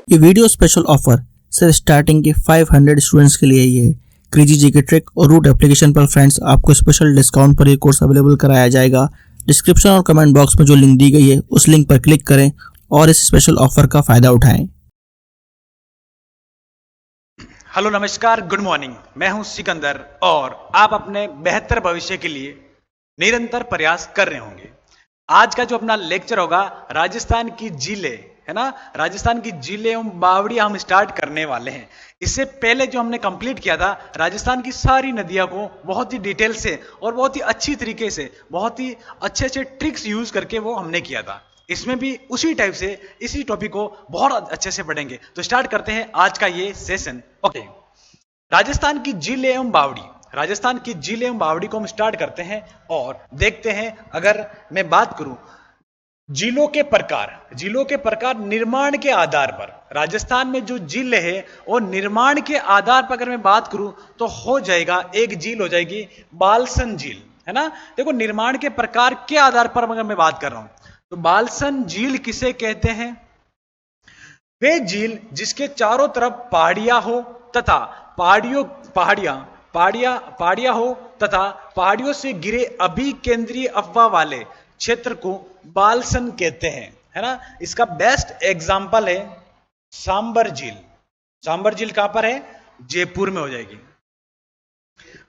ये video special offer सिर्फ starting के 500 स्टूडेंट्स के लिए ही है। क्रेजी जीके ट्रिक और रूट एप्लीकेशन पर फ्रेंड्स आपको स्पेशल डिस्काउंट पर ये कोर्स अवेलेबल कराया जाएगा। डिस्क्रिप्शन और कमेंट बॉक्स में जो लिंक दी गई है उस लिंक पर क्लिक करें और इस स्पेशल ऑफर का फायदा उठाएं। हेलो नमस्कार, गुड मॉर्निंग। मैं हूं सिकंदर और आप अपने बेहतर भविष्य के लिए निरंतर प्रयास कर रहे होंगे। आज का जो अपना लेक्चर होगा राजस्थान की झीलें, है ना, राजस्थान की झीलें एवं बावड़ियां हम स्टार्ट करने वाले हैं। इससे पहले जो हमने कंप्लीट किया था राजस्थान की सारी नदियों को बहुत ही डिटेल से और बहुत ही अच्छी तरीके से, बहुत ही अच्छे अच्छे ट्रिक्स यूज करके वो हमने किया था। इसमें भी उसी टाइप से इसी टॉपिक को बहुत अच्छे से पढ़ेंगे। तो स्टार्ट करते हैं आज का ये सेशन। ओके, राजस्थान की झीलें एवं बावड़ी, राजस्थान की झीलें एवं बावड़ी को हम स्टार्ट करते हैं और देखते हैं। अगर मैं बात करूं झीलों के प्रकार निर्माण के आधार पर, राजस्थान में जो झीलें है और निर्माण के आधार पर अगर मैं बात करूं तो हो जाएगा, एक झील हो जाएगी बालसन झील, है ना। देखो, निर्माण के प्रकार के आधार पर अगर मैं बात कर रहा हूं तो बालसन झील किसे कहते हैं? वे झील जिसके चारों तरफ पहाड़ियां हो तथा पहाड़ियां हो तथा पहाड़ियों से घिरे अभिकेंद्रीय अफवाह वाले क्षेत्र को बालसन कहते हैं, है ना। इसका बेस्ट एग्जाम्पल है सांबर झील। सांबर झील कहां पर है? जयपुर में हो जाएगी।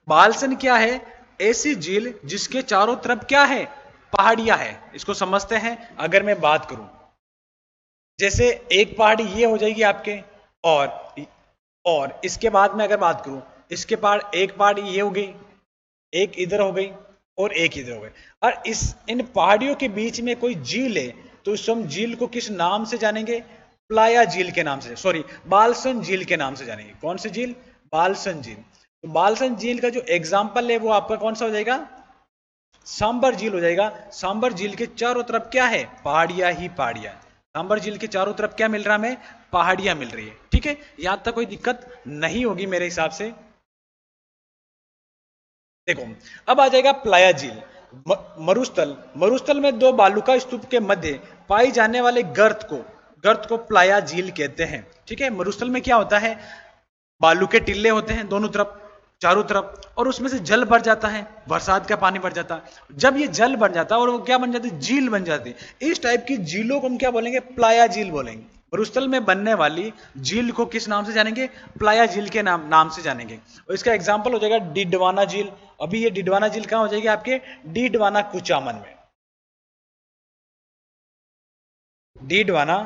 बालसन क्या है? ऐसी झील जिसके चारों तरफ क्या है? पहाड़ियां है। इसको समझते हैं। अगर मैं बात करूं जैसे एक पहाड़ी ये हो जाएगी आपके, और इसके बाद में अगर बात करूं इसके एक पहाड़ी ये हो गई, एक इधर हो गई और एक इधर हो गई, और इन पहाड़ियों के बीच में कोई झील है तो इस हम झील को किस नाम से जानेंगे? प्लाया झील के नाम से, सॉरी बालसन झील के नाम से जानेंगे। कौन सी झील? बालसन झील। तो बालसन झील का जो एग्जाम्पल है वो आपका कौन सा हो जाएगा? सांबर झील हो जाएगा। सांबर झील के चारों तरफ क्या है? पहाड़ियां ही पहाड़ियां। सांबर झील के चारों तरफ क्या मिल रहा है? हमें पहाड़ियां मिल रही है। ठीक है, यहां तक कोई दिक्कत नहीं होगी मेरे हिसाब से। देखो, अब आ जाएगा प्लाया झील। मरुस्थल में दो बालुका स्तूप के मध्य पाई जाने वाले गर्त को प्लाया झील कहते हैं। ठीक है, मरुस्थल में क्या होता है? बालू के टिल्ले होते हैं दोनों तरफ, चारों तरफ, और उसमें से जल भर जाता है, बरसात का पानी भर जाता है। जब ये जल बन जाता है और वो क्या बन जाती है? झील बन जाती है। इस टाइप की झीलों को हम क्या बोलेंगे? प्लाया झील बोलेंगे। मरुस्थल में बनने वाली झील को किस नाम से जानेंगे? प्लाया झील के नाम से जानेंगे। और इसका एग्जाम्पल हो जाएगा डिडवाना झील। अभी ये डिडवाना झील कहां हो जाएगी? आपके डिडवाना कुचामन में। डिडवाना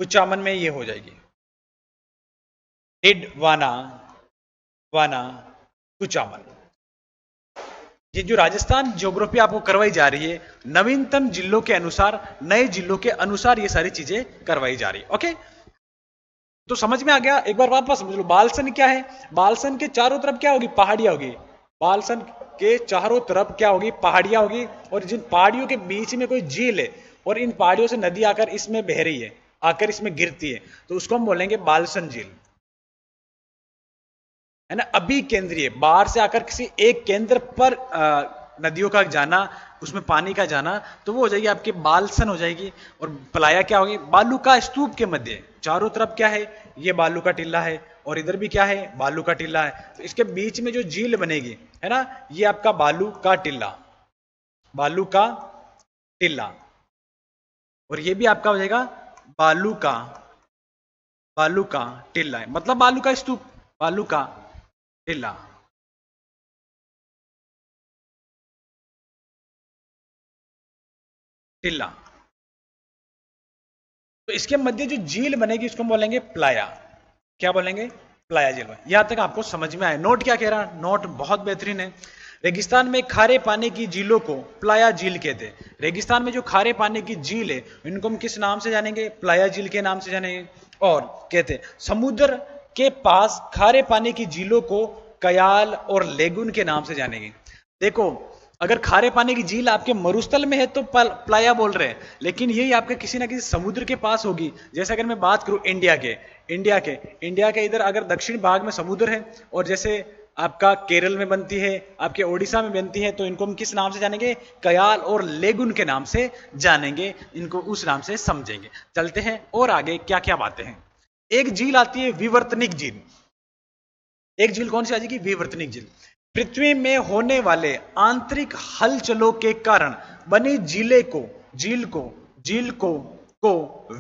कुचामन में ये हो जाएगी डिडवाना कुचामन। ये जो राजस्थान ज्योग्राफी आपको करवाई जा रही है, नवीनतम जिलों के अनुसार, नए जिलों के अनुसार ये सारी चीजें करवाई जा रही है। ओके, तो समझ में आ गया? एक बार वापस समझ लो, बालसन क्या है? बालसन के चारों तरफ क्या होगी? पहाड़ियां होगी। बालसन के चारों तरफ क्या होगी? पहाड़ियां होगी, और जिन पहाड़ियों के बीच में कोई झील है और इन पहाड़ियों से नदी आकर इसमें बह रही है, आकर इसमें गिरती है, तो उसको हम बोलेंगे बालसन झील, है ना। अभी केंद्रीय, बाहर से आकर किसी एक केंद्र पर नदियों का जाना, उसमें पानी का जाना, तो वो हो जाएगी आपकी बालसन हो जाएगी। और प्लाया क्या होगी? बालू का स्तूप के मध्य, चारों तरफ क्या है? ये बालू का टिल्ला है और इधर भी क्या है? बालू का टिल्ला है। तो इसके बीच में जो झील बनेगी, है ना, ये आपका बालू का टिल्ला, और ये भी आपका हो जाएगा बालू का टिल्ला है, मतलब बालू का स्तूप, बालू का टिल्ला। तो इसके मध्य जो झील बनेगी उसको हम बोलेंगे प्लाया। क्या बोलेंगे? प्लाया झील। यहां तक आपको समझ में आया? नोट क्या कह रहा? नोट बहुत बेहतरीन है। रेगिस्तान में खारे पानी की झीलों को प्लाया झील कहते हैं। रेगिस्तान में जो खारे पानी की झील है इनको हम किस नाम से जानेंगे? प्लाया झील के नाम से जानेंगे। और कहते हैं समुद्र के पास खारे पानी की झीलों को कयाल और लेगुन के नाम से जानेंगे। देखो, अगर खारे पानी की झील आपके मरुस्थल में है तो प्लाया बोल रहे हैं, लेकिन यही आपके किसी ना किसी समुद्र के पास होगी। जैसे अगर मैं बात करूं इंडिया के इधर अगर दक्षिण भाग में समुद्र है, और जैसे आपका केरल में बनती है, आपके ओडिशा में बनती है, तो इनको हम किस नाम से जानेंगे? कयाल और लेगुन के नाम से जानेंगे, इनको उस नाम से समझेंगे। चलते हैं और आगे क्या क्या बातें हैं। एक झील आती है विवर्तनिक झील। एक झील कौन सी आ जाएगी? विवर्तनिक झील। पृथ्वी में होने वाले आंतरिक हलचलों के कारण बनी झील को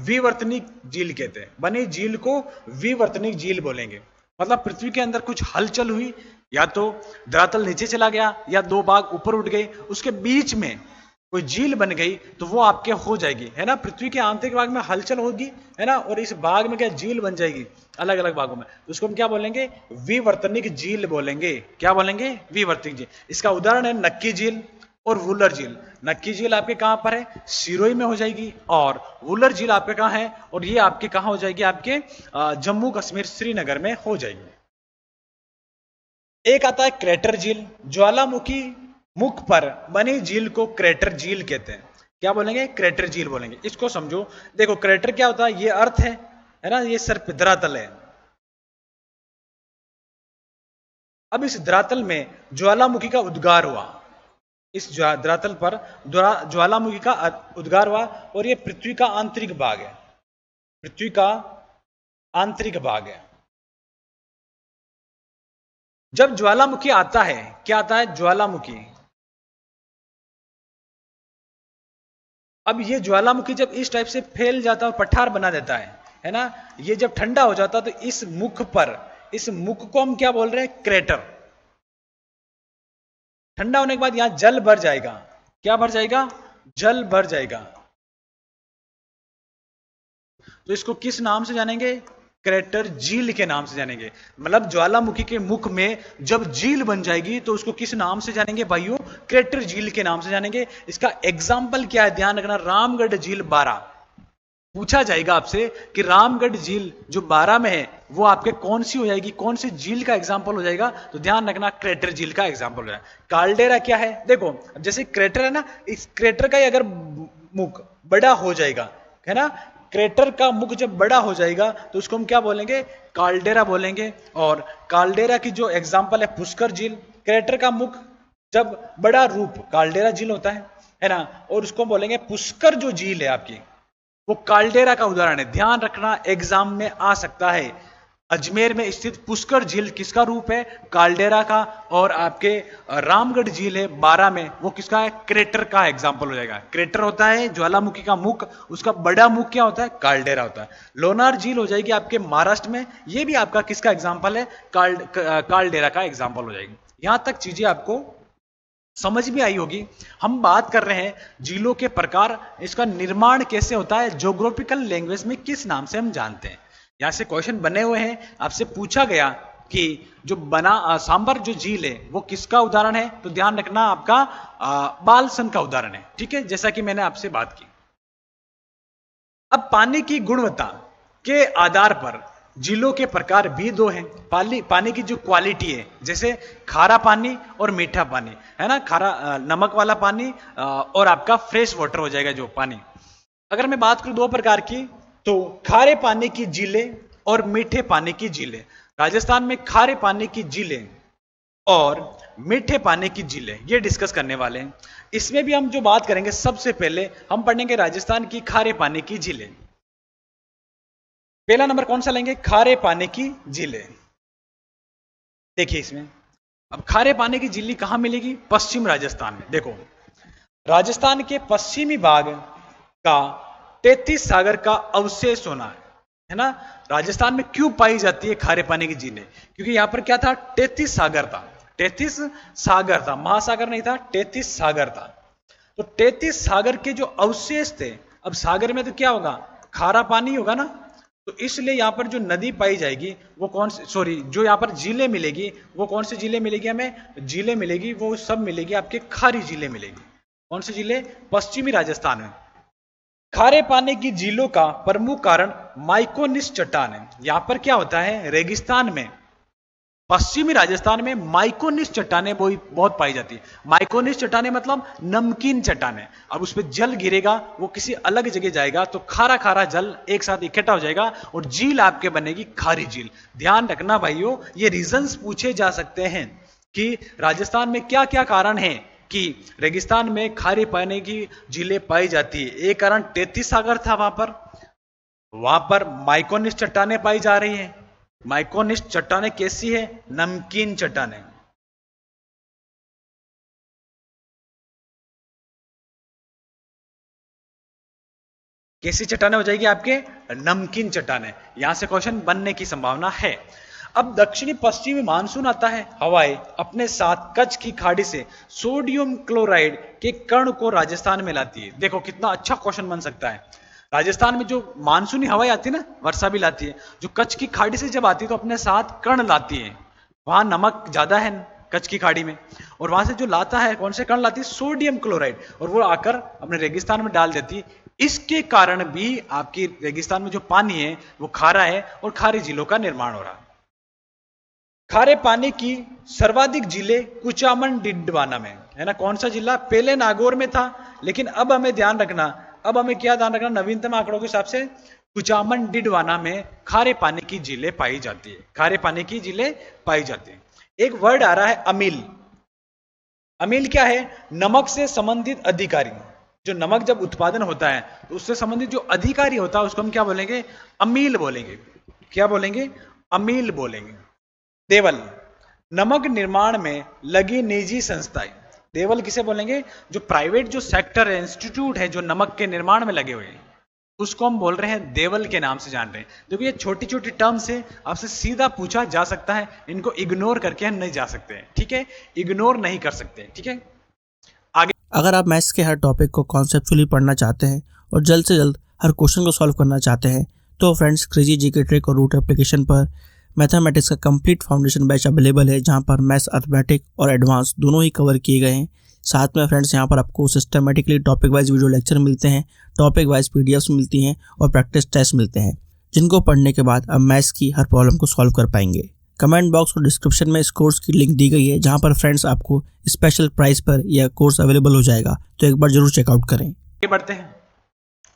विवर्तनिक झील कहते हैं। बनी झील को विवर्तनिक झील बोलेंगे। मतलब पृथ्वी के अंदर कुछ हलचल हुई, या तो धरातल नीचे चला गया या दो भाग ऊपर उठ गए, उसके बीच में कोई झील बन गई तो वो आपके हो जाएगी, है ना। पृथ्वी के आंतरिक भाग में हलचल होगी, है ना, और इस भाग में क्या झील बन जाएगी अलग अलग भागों में, तो उसको हम क्या बोलेंगे? विवर्तनिक झील बोलेंगे। क्या बोलेंगे? विवर्तनिक झील। इसका उदाहरण है नक्की झील और वुलर झील। नक्की झील आपके कहां पर है? सिरोही में हो जाएगी, और वुलर झील आपके कहां है? और ये आपके कहां हो जाएगी? आपके जम्मू कश्मीर श्रीनगर में हो जाएगी। एक आता है क्रेटर झील। ज्वालामुखी मुख पर बनी झील को क्रेटर झील कहते हैं। क्या बोलेंगे? क्रेटर झील बोलेंगे। इसको समझो। देखो क्रेटर क्या होता है? ये अर्थ है ना, ये सर पे धरातल है। अब इस धरातल में ज्वालामुखी का उद्गार हुआ, इस धरातल पर ज्वालामुखी का उद्गार हुआ, और ये पृथ्वी का आंतरिक भाग है। पृथ्वी का आंतरिक भाग है। जब ज्वालामुखी आता है, क्या आता है? ज्वालामुखी। अब ये ज्वालामुखी जब इस टाइप से फैल जाता है और पठार बना देता है ना, ये जब ठंडा हो जाता है तो इस मुख पर, इस मुख को हम क्या बोल रहे हैं? क्रेटर। ठंडा होने के बाद यहां जल भर जाएगा। क्या भर जाएगा? जल भर जाएगा। तो इसको किस नाम से जानेंगे? क्रेटर झील के नाम से जानेंगे। मतलब ज्वालामुखी के मुख में जब झील बन जाएगी तो उसको किस नाम से जानेंगे भाइयों? क्रेटर झील के नाम से जानेंगे। इसका एग्जाम्पल क्या है? ध्यान रखना, रामगढ़ झील 12। पूछा जाएगा आपसे कि रामगढ़ झील जो 12 में है वो आपके कौन सी हो जाएगी, कौन सी झील का एग्जाम्पल हो जाएगा? तो ध्यान रखना, क्रेटर झील का एग्जाम्पल हो जाएगा। काल्डेरा क्या है? देखो जैसे क्रेटर है ना, इस क्रेटर का ही अगर मुख बड़ा हो जाएगा, है ना, क्रेटर का मुख जब बड़ा हो जाएगा तो उसको हम क्या बोलेंगे? काल्डेरा बोलेंगे। और काल्डेरा की जो एग्जाम्पल है पुष्कर झील। क्रेटर का मुख जब बड़ा रूप काल्डेरा झील होता है ना, और उसको बोलेंगे पुष्कर जो झील है आपकी, वो काल्डेरा का उदाहरण है। ध्यान रखना, एग्जाम में आ सकता है। अजमेर में स्थित पुष्कर झील किसका रूप है? काल्डेरा का। और आपके रामगढ़ झील है 12 में, वो किसका है? क्रेटर का एग्जाम्पल हो जाएगा। क्रेटर होता है ज्वालामुखी का मुख, उसका बड़ा मुख क्या होता है? काल्डेरा होता है। लोनार झील हो जाएगी आपके महाराष्ट्र में, ये भी आपका किसका एग्जाम्पल है? काल्डेरा का एग्जाम्पल हो जाएगी। यहां तक चीजें आपको समझ में आई होगी। हम बात कर रहे हैं झीलों के प्रकार, इसका निर्माण कैसे होता है, ज्योग्राफिकल लैंग्वेज में किस नाम से हम जानते हैं। यहां से क्वेश्चन बने हुए हैं, आपसे पूछा गया कि जो सांबर जो झील है वो किसका उदाहरण है, तो ध्यान रखना आपका बालसन का उदाहरण है। ठीक है, जैसा कि मैंने आपसे बात की। अब पानी की गुणवत्ता के आधार पर झीलों के प्रकार भी दो हैं। पानी की जो क्वालिटी है, जैसे खारा पानी और मीठा पानी, है ना, खारा नमक वाला पानी और आपका फ्रेश वाटर हो जाएगा जो पानी। अगर मैं बात करूं दो प्रकार की, तो खारे पानी की झीलें और मीठे पानी की झीलें। राजस्थान में खारे पानी की झीलें और मीठे पानी की झीलें ये डिस्कस करने वाले हैं। इसमें भी हम जो बात करेंगे, सबसे पहले हम पढ़ेंगे राजस्थान की खारे पानी की झीलें। पहला नंबर कौन सा लेंगे? खारे पानी की झीलें। देखिए इसमें, अब खारे पानी की झीलें कहां मिलेगी? पश्चिम राजस्थान में। देखो राजस्थान के पश्चिमी भाग का 33 सागर का अवशेष होना है ना। राजस्थान में क्यों पाई जाती है खारे पानी की झीलें? क्योंकि यहां पर क्या था? 33 सागर था। 33 सागर था, महासागर नहीं था, 33 सागर था। तो 33 सागर के जो अवशेष थे, अब सागर में तो क्या होगा? खारा पानी होगा ना, तो इसलिए यहां पर जो नदी पाई जाएगी वो कौन सी, सॉरी, जो यहां पर झीलें मिलेगी वो कौन सी झीलें मिलेगी? हमें झीलें मिलेगी, वो सब मिलेगी आपके खारी झीलें मिलेगी। कौन सी झीलें? पश्चिमी राजस्थान में। खारे पानी की झीलों का प्रमुख कारण माइकोनिस चट्टान है। यहां पर क्या होता है? रेगिस्तान में पश्चिमी राजस्थान में माइकोनिस चट्टानें बहुत पाई जाती है। माइकोनिस चट्टानें मतलब नमकीन चट्टानें। अब उस पर जल गिरेगा, वो किसी अलग जगह जाएगा तो खारा खारा जल एक साथ इकट्ठा हो जाएगा और झील आपके बनेगी खारी झील। ध्यान रखना भाइयों, ये रीजंस पूछे जा सकते हैं कि राजस्थान में क्या क्या कारण है कि रेगिस्तान में खारे पानी की झीलें पाई जाती है। एक कारण 33 सागर था, वहां पर माइकोनिस चट्टानें पाई जा रही हैं। माइकोनिस चट्टानें कैसी है? नमकीन चट्टानें। कैसी चट्टानें हो जाएगी आपके? नमकीन चट्टानें। यहां से क्वेश्चन बनने की संभावना है। अब दक्षिणी पश्चिमी मानसून आता है, हवाएं अपने साथ कच्छ की खाड़ी से सोडियम क्लोराइड के कण को राजस्थान में लाती है। देखो कितना अच्छा क्वेश्चन बन सकता है। राजस्थान में जो मानसूनी हवाएं आती है ना, वर्षा भी लाती है, जो कच्छ की खाड़ी से जब आती है तो अपने साथ कण लाती है। वहां नमक ज्यादा है कच्छ की खाड़ी में, और वहां से जो लाता है, कौन से कण लाती है? सोडियम क्लोराइड, और वो आकर अपने रेगिस्तान में डाल देती है। इसके कारण भी आपकी रेगिस्तान में जो पानी है वो खारा है और खारी झीलों का निर्माण हो रहा है। खारे पानी की सर्वाधिक झीलें कुचामन डिडवाना में है ना। कौन सा जिला? पहले नागौर में था, लेकिन अब हमें ध्यान रखना, अब हमें क्या ध्यान रखना, नवीनतम आंकड़ों के हिसाब से कुचामन डिडवाना में खारे पानी की झीलें पाई जाती है। खारे पानी की झीलें पाई जाती है। एक वर्ड आ रहा है अमील। अमील क्या है? नमक से संबंधित अधिकारी। जो नमक जब उत्पादन होता है तो उससे संबंधित जो अधिकारी होता है उसको हम क्या बोलेंगे? अमील बोलेंगे। क्या बोलेंगे? अमील बोलेंगे। देवल, नमक निर्माण में लगी निजी संस्थाएं। देवल किसे बोलेंगे? जो प्राइवेट जो सेक्टर है, इंस्टीट्यूट है, जो नमक के निर्माण में लगे हुए हैं, उसको हम बोल रहे हैं देवल के नाम से जान रहे हैं। देखो ये छोटी छोटी टर्म्स है, आपसे सीधा पूछा जा सकता है, इनको इग्नोर करके हम नहीं जा सकते, ठीक है? इग्नोर नहीं कर सकते, ठीक है? आगे अगर आप मैथ्स के हर टॉपिक को कॉन्सेप्चुअली पढ़ना चाहते हैं और जल्द से जल्द हर क्वेश्चन को सॉल्व करना चाहते हैं तो फ्रेंड्स क्रेजी जीके ट्रिक और रूट एप्लीकेशन पर मैथमेटिक्स का कंप्लीट फाउंडेशन बैच अवेलेबल है, जहां पर मैथ्स, अर्थमेटिक और एडवांस दोनों ही कवर किए गए हैं। साथ में फ्रेंड्स यहाँ पर आपको systematically topic wise video lecture मिलते हैं, टॉपिक वाइज पीडीएफ्स मिलती हैं और प्रैक्टिस टेस्ट मिलते हैं, जिनको पढ़ने के बाद आप मैथ्स की हर प्रॉब्लम को सॉल्व कर पाएंगे। कमेंट बॉक्स और डिस्क्रिप्शन में इस कोर्स की लिंक दी गई है, जहाँ पर फ्रेंड्स आपको स्पेशल प्राइस पर यह कोर्स अवेलेबल हो जाएगा, तो एक बार जरूर चेकआउट करें। आगे बढ़ते हैं।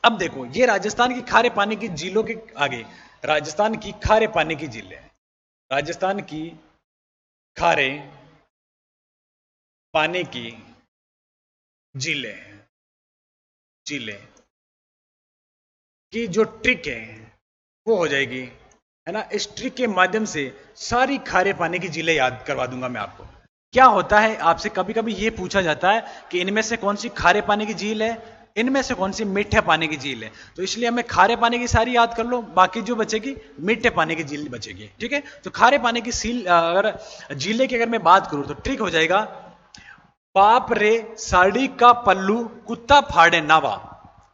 अब देखो ये राजस्थान की खारे पानी की झीलों के आगे, राजस्थान की खारे पानी की झीलें, राजस्थान की खारे पानी की झीलें, झीलें की जो ट्रिक है वो हो जाएगी, है ना। इस ट्रिक के माध्यम से सारी खारे पानी की झीलें याद करवा दूंगा मैं आपको। क्या होता है, आपसे कभी कभी ये पूछा जाता है कि इनमें से कौन सी खारे पानी की झील है, इनमें से कौन सी मीठे पानी की झील है। तो इसलिए हमें खारे पानी की सारी याद कर लो, बाकी जो बचेगी मीठे पानी की झील बचेगी, ठीक है। तो खारे पानी की अगर झीलें की अगर मैं बात करूं तो ट्रिक हो जाएगा, बाप रे साड़ी का पल्लू कुत्ता फाड़े नावा,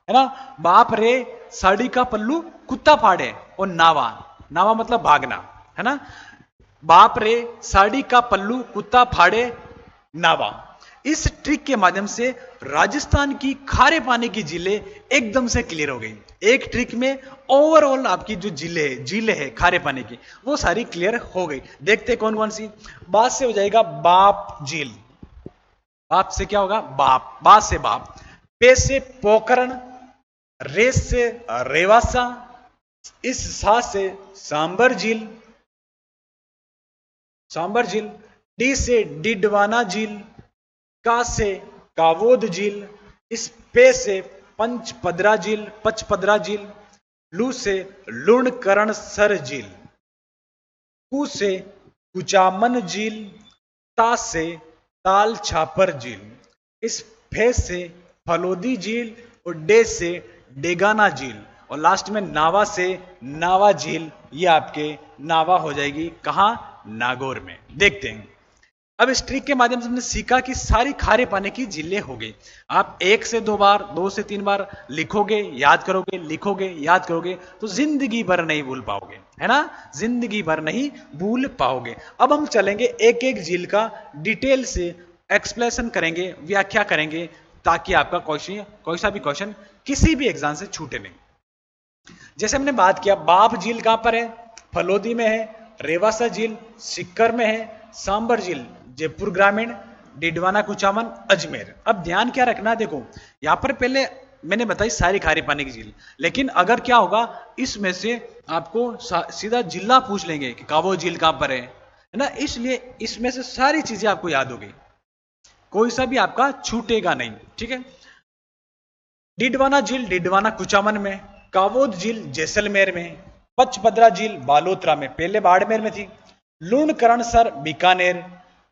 है ना। बाप रे साड़ी का पल्लू कुत्ता फाड़े और नावा, नावा मतलब भागना, है ना। बाप रे साड़ी का पल्लू कुत्ता फाड़े नावा। इस ट्रिक के माध्यम से राजस्थान की खारे पानी की झीलें एकदम से क्लियर हो गई। एक ट्रिक में ओवरऑल आपकी जो झीलें है खारे पानी की वो सारी क्लियर हो गई। देखते कौन कौन सी। बात से हो जाएगा बाप झील, बाप से क्या होगा? बाप, बात से बाप। पे से पोकरण, रेस से रेवासा, इस सा से सांबर झील, सांबर झील। डी से डिडवाना झील, का से कावोद झील, इस पे से पंचपदरा झील, पचपदरा झील। लू से लुणकरण सर झील, कु से कुचामन झील, ता से ताल छापर झील, इस फे से फलोदी झील और डे से डेगाना झील, और लास्ट में नावा से नावा झील। ये आपके नावा हो जाएगी कहां? नागौर में। देखते हैं। अब इस ट्रिक के माध्यम से हमने सीखा कि सारी खारे पानी की झीलें हो गई। आप 1 से 2 बार, 2 से 3 बार लिखोगे, याद करोगे, लिखोगे, याद करोगे तो जिंदगी भर नहीं भूल पाओगे, है ना। जिंदगी भर नहीं भूल पाओगे। अब हम चलेंगे एक एक झील का डिटेल से एक्सप्लेनेशन करेंगे, व्याख्या करेंगे, ताकि आपका क्वेश्चन, कोई सा भी क्वेश्चन किसी भी एग्जाम से छूटे नहीं। जैसे हमने बात किया, बाप झील कहां पर है? फलोदी में है। रेवासा झील सिक्कर में है, सांबर झील जयपुर ग्रामीण, डिडवाना कुचामन अजमेर। अब ध्यान क्या रखना है, देखो यहां पर पहले मैंने बताई सारी खारे पानी की झील, लेकिन अगर क्या होगा इसमें से आपको सीधा जिला पूछ लेंगे कि कावो झील कहां पर है ना, इसलिए इसमें से सारी चीजें आपको याद होगी, कोई सा भी आपका छूटेगा नहीं, ठीक है। डिडवाना झील डिडवाना कुचामन में, कावोद झील जैसलमेर में, पचपदरा झील बालोतरा में, पहले बाड़मेर में थी, लूणकरणसर बीकानेर,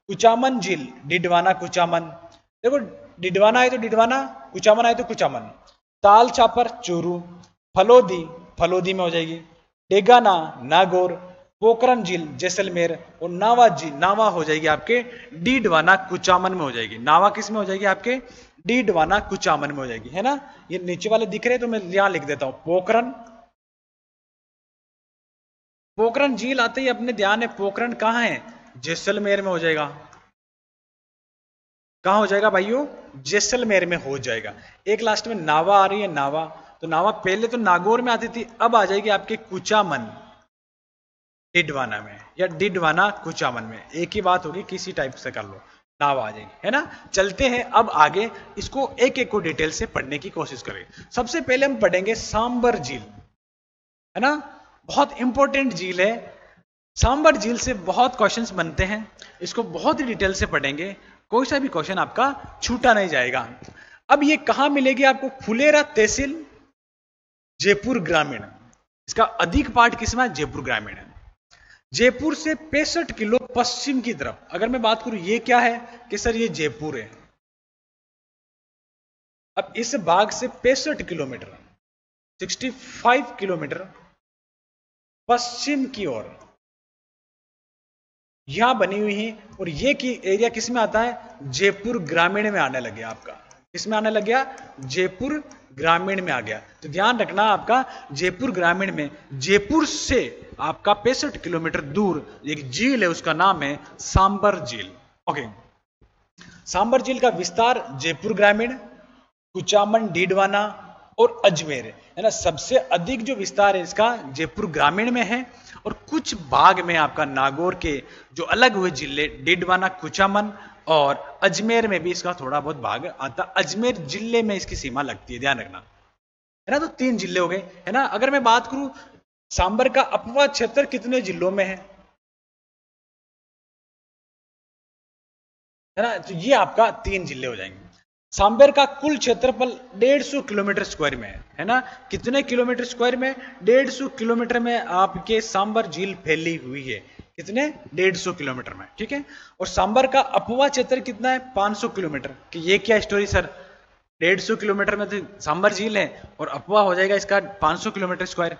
कुचामन झील डिडवाना कुचामन, देखो डिडवाना है तो डिडवाना, कुचामन है तो कुचामन, ताल चापर चूरू, फलोदी फलोदी में हो जाएगी, डेगाना नागौर, पोखरन झील जैसलमेर, और नावा झील नावा हो जाएगी आपके डिडवाना कुचामन में हो जाएगी। नावा किस में हो जाएगी आपके डिडवाना कुचामन में हो जाएगी, है ना। ये नीचे वाले दिख रहे तो मैं यहां लिख देता हूं पोखरन। पोखरन झील आते ही अपने ध्यान है, पोखरन कहां है, जैसलमेर में हो जाएगा। कहां हो जाएगा भाइयों, जैसलमेर में हो जाएगा। एक लास्ट में नावा आ रही है, नावा, तो नावा पहले तो नागौर में आती थी, अब आ जाएगी आपके कुचामन डिडवाना में, या डिडवाना कुचामन में, एक ही बात होगी, किसी टाइप से कर लो, नावा आ जाएगी, है ना। चलते हैं अब आगे, इसको एक एक को डिटेल से पढ़ने की कोशिश करें। सबसे पहले हम पढ़ेंगे सांबर झील, है ना, बहुत इंपॉर्टेंट झील है। सांबर झील से बहुत क्वेश्चंस बनते हैं, इसको बहुत ही डिटेल से पढ़ेंगे, कोई सा भी क्वेश्चन आपका छूटा नहीं जाएगा। अब ये कहां मिलेगी आपको, फुलेरा तहसील जयपुर ग्रामीण, इसका अधिक पार्ट किसमें है, जयपुर ग्रामीण है। जयपुर से 65 किलो पश्चिम की तरफ, अगर मैं बात करूं ये क्या है कि सर ये जयपुर है। अब इस भाग से 65 किलोमीटर 65 किलोमीटर पश्चिम की ओर यहां बनी हुई है, और ये की एरिया किस में आता है, जयपुर ग्रामीण में आने लग गया आपका, किसमें आने लग गया, जयपुर ग्रामीण में आ गया। तो ध्यान रखना आपका जयपुर ग्रामीण में, जयपुर से आपका 65 किलोमीटर दूर एक झील है, उसका नाम है सांबर झील। ओके, सांबर झील का विस्तार जयपुर ग्रामीण, कुचामन डिडवाना और अजमेर है ना, सबसे अधिक जो विस्तार है इसका जयपुर ग्रामीण में है, और कुछ भाग में आपका नागौर के जो अलग हुए जिले डिडवाना कुचामन और अजमेर में भी इसका थोड़ा बहुत भाग आता, अजमेर जिले में इसकी सीमा लगती है, ध्यान रखना, है ना। तो 3 जिले हो गए, है ना। अगर मैं बात करूं सांबर का अपवा क्षेत्र कितने जिलों में है ना, तो ये आपका 3 जिले हो जाएंगे। सांबर का कुल क्षेत्रफल 150 किलोमीटर स्क्वायर में है ना, कितने किलोमीटर स्क्वायर में, 150 किलोमीटर में आपके सांबर झील फैली हुई है, कितने 150 किलोमीटर में, ठीक है। और सांबर का अपवा क्षेत्र कितना है, 500 किलोमीटर। कि ये क्या स्टोरी सर, 150 किलोमीटर में तो सांबर झील है और अपवा हो जाएगा इसका 500 किलोमीटर स्क्वायर,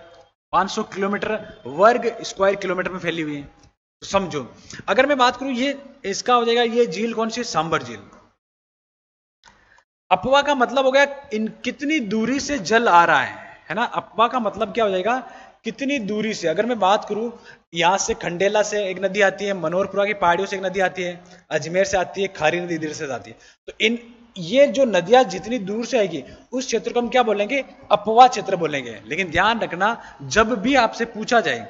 500 किलोमीटर वर्ग स्क्वायर किलोमीटर में फैली हुई है, तो समझो। अगर मैं बात करूं ये इसका हो जाएगा, ये झील कौन सी, सांबर झील। अपवा का मतलब हो गया इन कितनी दूरी से जल आ रहा है ना। अपवा का मतलब क्या हो जाएगा, कितनी दूरी से। अगर मैं बात करूं यहां से खंडेला से एक नदी आती है, मनोहरपुरा की पहाड़ियों से एक नदी आती है, अजमेर से आती है, खारी नदी इधर से आती है, तो इन ये जो नदियां जितनी दूर से आएगी उस क्षेत्र को हम क्या बोलेंगे, अपवा क्षेत्र बोलेंगे। लेकिन ध्यान रखना जब भी आपसे पूछा जाए,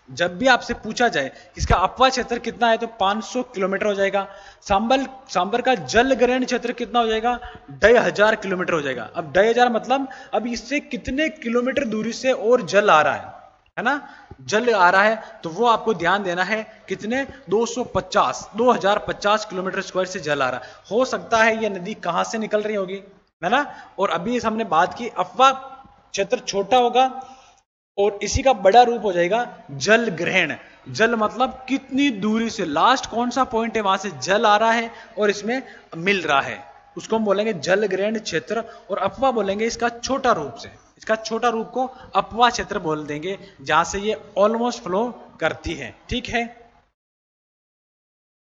जब भी आपसे पूछा जाए इसका अपवा क्षेत्र कितना है, तो 500 किलोमीटर हो जाएगा। सांबर का जल ग्रहण क्षेत्र कितना हो जाएगा, 2500 किलोमीटर हो जाएगा। अब 2500 मतलब अब इससे कितने किलोमीटर दूरी से और जल आ रहा है ना, जल आ रहा है, तो वो आपको ध्यान देना है कितने, 2050 किलोमीटर स्क्वायर से जल आ रहा है। हो सकता है ये नदी कहां से निकल रही होगी, है ना। और अभी हमने बात की अपवा क्षेत्र छोटा होगा और इसी का बड़ा रूप हो जाएगा जल ग्रहण। जल मतलब कितनी दूरी से, लास्ट कौन सा पॉइंट है वहां से जल आ रहा है और इसमें मिल रहा है, उसको हम बोलेंगे जल ग्रहण क्षेत्र। और अपवा बोलेंगे इसका छोटा रूप से, इसका छोटा रूप को अपवा क्षेत्र बोल देंगे, जहां से ये ऑलमोस्ट फ्लो करती है, ठीक है।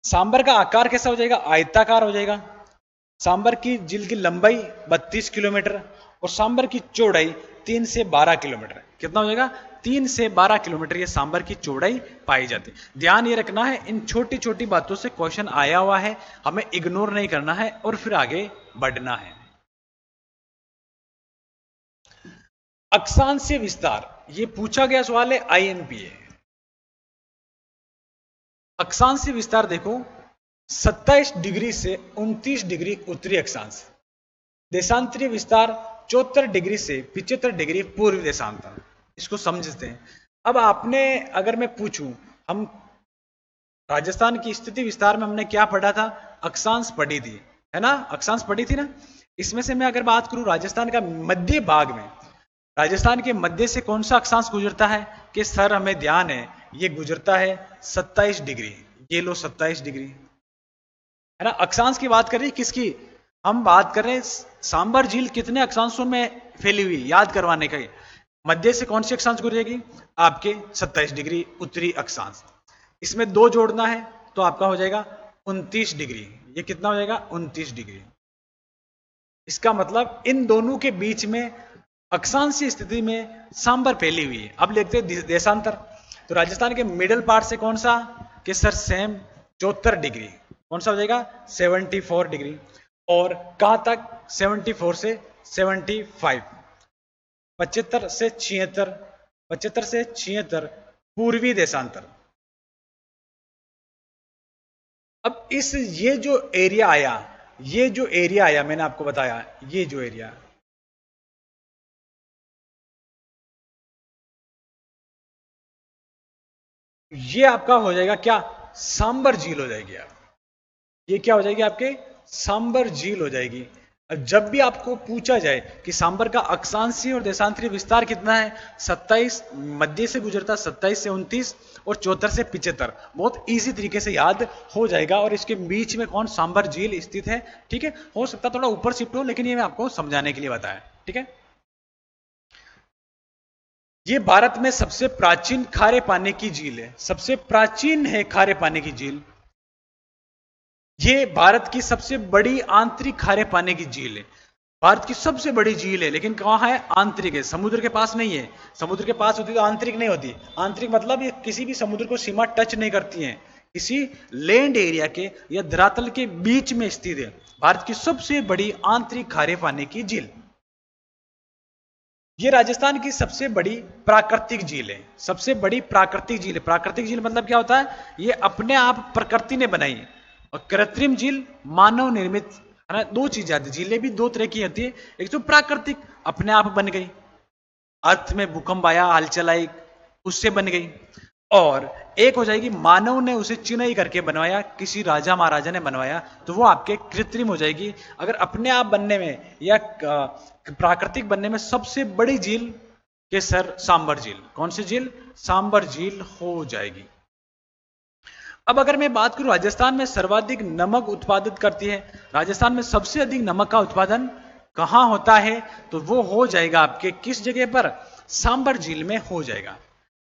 सांबर का आकार कैसा हो जाएगा, आयताकार हो जाएगा। सांबर की झील की लंबाई 32 किलोमीटर और सांबर की चौड़ाई 3 से 12 किलोमीटर। कितना हो जाएगा, 3 से 12 किलोमीटर ये सांबर की चौड़ाई पाई जाती है। ध्यान ये रखना है, इन छोटी छोटी बातों से क्वेश्चन आया हुआ है, हमें इग्नोर नहीं करना है और फिर आगे बढ़ना है। अक्षांशीय विस्तार, ये पूछा गया सवाल है, आईएमपी है। अक्षांशीय विस्तार देखो 27 डिग्री से 29 डिग्री उत्तरी अक्षांश, देशांतरीय विस्तार 74 डिग्री से 75 डिग्री पूर्वी देशांतर। इसको समझते हैं। अब आपने, अगर मैं पूछूं, हम राजस्थान की स्थिति विस्तार में हमने क्या पढ़ा था? अक्षांश पढ़ी थी, है ना? अक्षांश पढ़ी थी ना। इसमें से मैं अगर बात करूं राजस्थान का मध्य भाग में, राजस्थान के मध्य से कौन सा अक्षांश गुजरता है? कि सर हमें ध्यान है, ये गुजरता है 27 डिग्री। ये लो 27 डिग्री, है ना। अक्षांश की बात कर रही किसकी? हम बात कर रहे हैं सांबर झील कितने अक्षांशों में फैली हुई, याद करवाने का। मध्य से कौन सी अक्षांश गुजरेगी? आपके 27 डिग्री उत्तरी अक्षांश। इसमें 2 जोड़ना है तो आपका हो जाएगा 29 डिग्री। ये कितना हो जाएगा? 29 डिग्री। इसका मतलब इन दोनों के बीच में अक्षांशीय स्थिति में सांबर फैली हुई है। अब देखते हैं देशांतर। तो राजस्थान के मिडिल पार्ट से कौन सा? कि सर सेम 74 डिग्री। कौन सा हो जाएगा? 74 डिग्री। और कहां तक? 74 से 75, 75 से 76, 75 से 76 पूर्वी देशांतर। अब इस ये जो एरिया आया, मैंने आपको बताया, ये जो एरिया, ये आपका हो जाएगा क्या? सांबर झील हो जाएगी। आप ये क्या हो जाएगी? आपके सांबर झील हो जाएगी। जब भी आपको पूछा जाए कि सांबर का अक्षांशीय और देशांतरीय विस्तार कितना है, 27 मध्य से गुजरता 27 से 29 और 74 से 75, बहुत इजी तरीके से याद हो जाएगा। और इसके बीच में कौन? सांबर झील स्थित है। ठीक है, हो सकता थोड़ा ऊपर शिफ्ट हो, लेकिन ये मैं आपको समझाने के लिए बताया। ठीक है, ये भारत में सबसे प्राचीन खारे पानी की झील है। सबसे प्राचीन है खारे पानी की झील। ये भारत की सबसे बड़ी आंतरिक खारे पानी की झील है। भारत की सबसे बड़ी झील है, लेकिन कहां है? आंतरिक है, समुद्र के पास नहीं है। समुद्र के पास होती तो आंतरिक नहीं होती। आंतरिक मतलब ये किसी भी समुद्र को सीमा टच नहीं करती है, किसी लैंड एरिया के या धरातल के बीच में स्थित है। भारत की सबसे बड़ी आंतरिक खारे पानी की झील। ये राजस्थान की सबसे बड़ी प्राकृतिक झील है। सबसे बड़ी प्राकृतिक झील है। प्राकृतिक झील मतलब क्या होता है? ये अपने आप प्रकृति ने बनाई है। और कृत्रिम झील मानव निर्मित, है ना। 2 चीजें आती है। झीलें भी 2 तरह की होती है। एक तो प्राकृतिक, अपने आप बन गई, अर्थ में भूकंप आया, हलचल आई, उससे बन गई। और एक हो जाएगी मानव ने उसे चिनाई करके बनवाया, किसी राजा महाराजा ने बनवाया, तो वो आपके कृत्रिम हो जाएगी। अगर अपने आप बनने में या प्राकृतिक बनने में सबसे बड़ी झील के सर सांबर झील। कौन सी झील? सांबर झील हो जाएगी। अब अगर मैं बात करूं राजस्थान में सर्वाधिक नमक उत्पादित करती है, राजस्थान में सबसे अधिक नमक का उत्पादन कहां होता है? तो वो हो जाएगा आपके किस जगह पर? सांबर झील में हो जाएगा।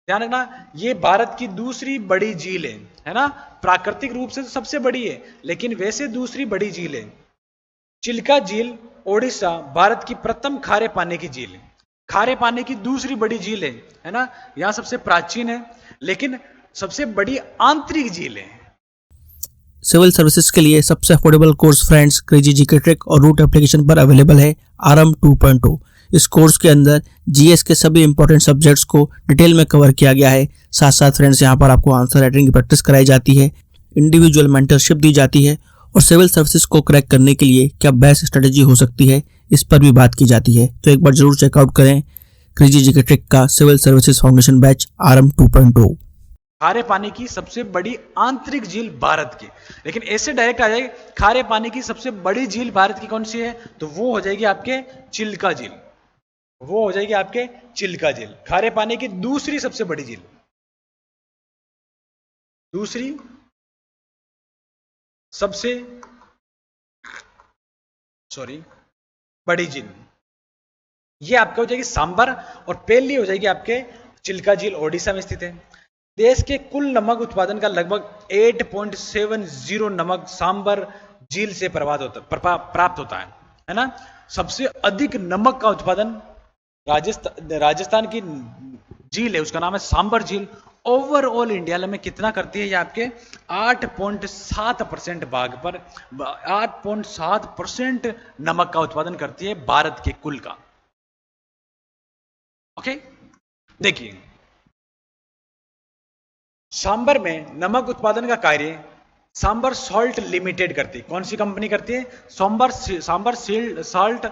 ध्यान रखना, ये भारत की दूसरी बड़ी झील है ना। प्राकृतिक रूप से तो सबसे बड़ी है, लेकिन वैसे दूसरी बड़ी झील है। चिल्का झील ओडिशा भारत की प्रथम खारे पानी की झील है। खारे पानी की दूसरी बड़ी झील है ना। यहां सबसे प्राचीन है, लेकिन सबसे बड़ी आंतरिक झील है। सिविल सर्विसेज के लिए सबसे affordable course friends crazy GK trick और रूट एप्लीकेशन पर अवेलेबल है आरएम 2.0। इस कोर्स के अंदर जीएस के सभी इंपॉर्टेंट सब्जेक्ट्स को डिटेल में कवर किया गया है। साथ साथ फ्रेंड्स यहाँ पर आपको आंसर राइटिंग की प्रैक्टिस कराई जाती है, इंडिविजुअल मेंटरशिप दी जाती है और सिविल सर्विसेज को क्रैक करने के लिए क्या बेस्ट स्ट्रेटेजी हो सकती है, इस पर भी बात की जाती है। तो एक बार जरूर चेकआउट करें क्रेजी जीके ट्रिक का civil services foundation batch RM 2.0। खारे पानी की सबसे बड़ी आंतरिक झील भारत की, लेकिन ऐसे डायरेक्ट आ जाएगी खारे पानी की सबसे बड़ी झील भारत की कौन सी है? तो वो हो जाएगी आपके चिल्का झील। वो हो जाएगी आपके चिल्का झील, खारे पानी की दूसरी सबसे बड़ी झील, दूसरी सबसे बड़ी झील। ये आपका हो जाएगी सांबर, और पहली हो जाएगी आपके चिल्का झील, ओडिशा में स्थित है। देश के कुल नमक उत्पादन का लगभग 8.70 नमक सांबर झील से प्राप्त होता है ना। सबसे अधिक नमक का उत्पादन राजस्थान की झील है, उसका नाम है सांबर झील। ओवरऑल इंडिया में कितना करती है? ये आपके 8.7% भाग पर 8.7% नमक का उत्पादन करती है भारत के कुल का। ओके, देखिए सांबर में नमक उत्पादन का कार्य सांबर सॉल्ट लिमिटेड करती है। कौन सी कंपनी करती है? सांबर सॉल्ट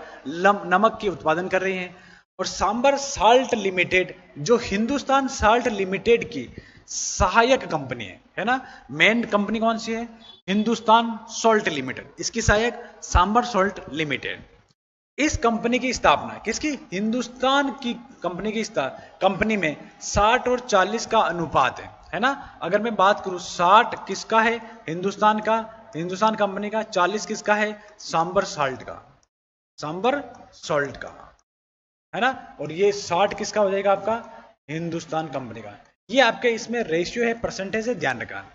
नमक की उत्पादन कर रही है। और सांबर साल्ट लिमिटेड जो हिंदुस्तान साल्ट लिमिटेड की सहायक कंपनी है ना। मेन कंपनी कौन सी है? हिंदुस्तान सॉल्ट लिमिटेड, इसकी सहायक सांबर सॉल्ट लिमिटेड। इस कंपनी की स्थापना किसकी? हिंदुस्तान की कंपनी की कंपनी में 60 और 40 का अनुपात है ना। अगर मैं बात करूं 60 किसका है? हिंदुस्तान का, हिंदुस्तान कंपनी का। 40 किसका है? सांबर साल्ट का, सांबर सॉल्ट का, है ना। और ये 60 किसका हो जाएगा? आपका हिंदुस्तान कंपनी का। ये आपके इसमें रेशियो है, परसेंटेज है, ध्यान रखना।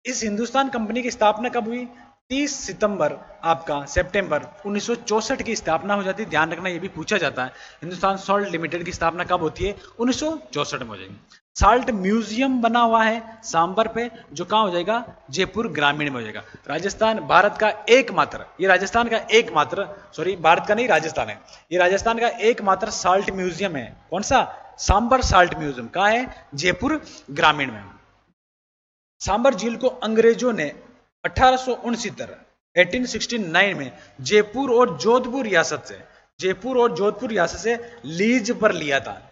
इस हिंदुस्तान कंपनी की स्थापना कब हुई? 30 सितंबर आपका सितंबर 1964 की स्थापना हो जाती है। ध्यान रखना, ये भी पूछा जाता है। हिंदुस्तान सॉल्ट लिमिटेड की स्थापना कब होती है? 1964 में हो जाएगी। साल्ट म्यूजियम बना हुआ है सांबर पे, जो कहां हो जाएगा? जयपुर ग्रामीण में हो जाएगा। राजस्थान भारत का एकमात्र, ये राजस्थान का एकमात्र, सॉरी भारत का नहीं राजस्थान है, ये राजस्थान का एकमात्र साल्ट म्यूजियम है। कौन सा? Sambhar salt museum. कहां है? जयपुर ग्रामीण में। सांबर झील को अंग्रेजों ने 1869 में जयपुर और जोधपुर रियासत से लीज पर लिया था।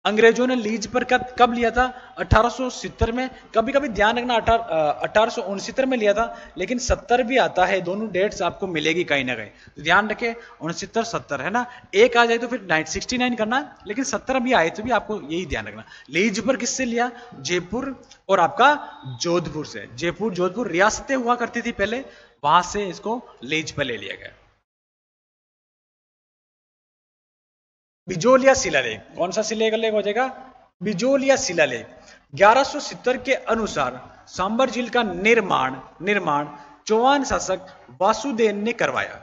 अंग्रेजों ने लीज पर कब लिया था? 1870 में। कभी कभी ध्यान रखना 1869 में लिया था, लेकिन 70 भी आता है। दोनों डेट्स आपको मिलेगी कहीं ना कहीं, तो ध्यान रखें 69 70 है ना। एक आ जाए तो फिर 69 करना, लेकिन 70 भी आए तो भी आपको यही ध्यान रखना। लीज पर किससे लिया? जयपुर और आपका जोधपुर से। जयपुर जोधपुर रियासतें हुआ करती थी पहले, वहां से इसको लीज पर ले लिया गया। बिजोलिया शिलालेख, कौन सा शिलालेख हो जाएगा? बिजोलिया शिलालेख। 1170 के अनुसार सांबर झील का निर्माण चौहान शासक वासुदेव ने करवाया।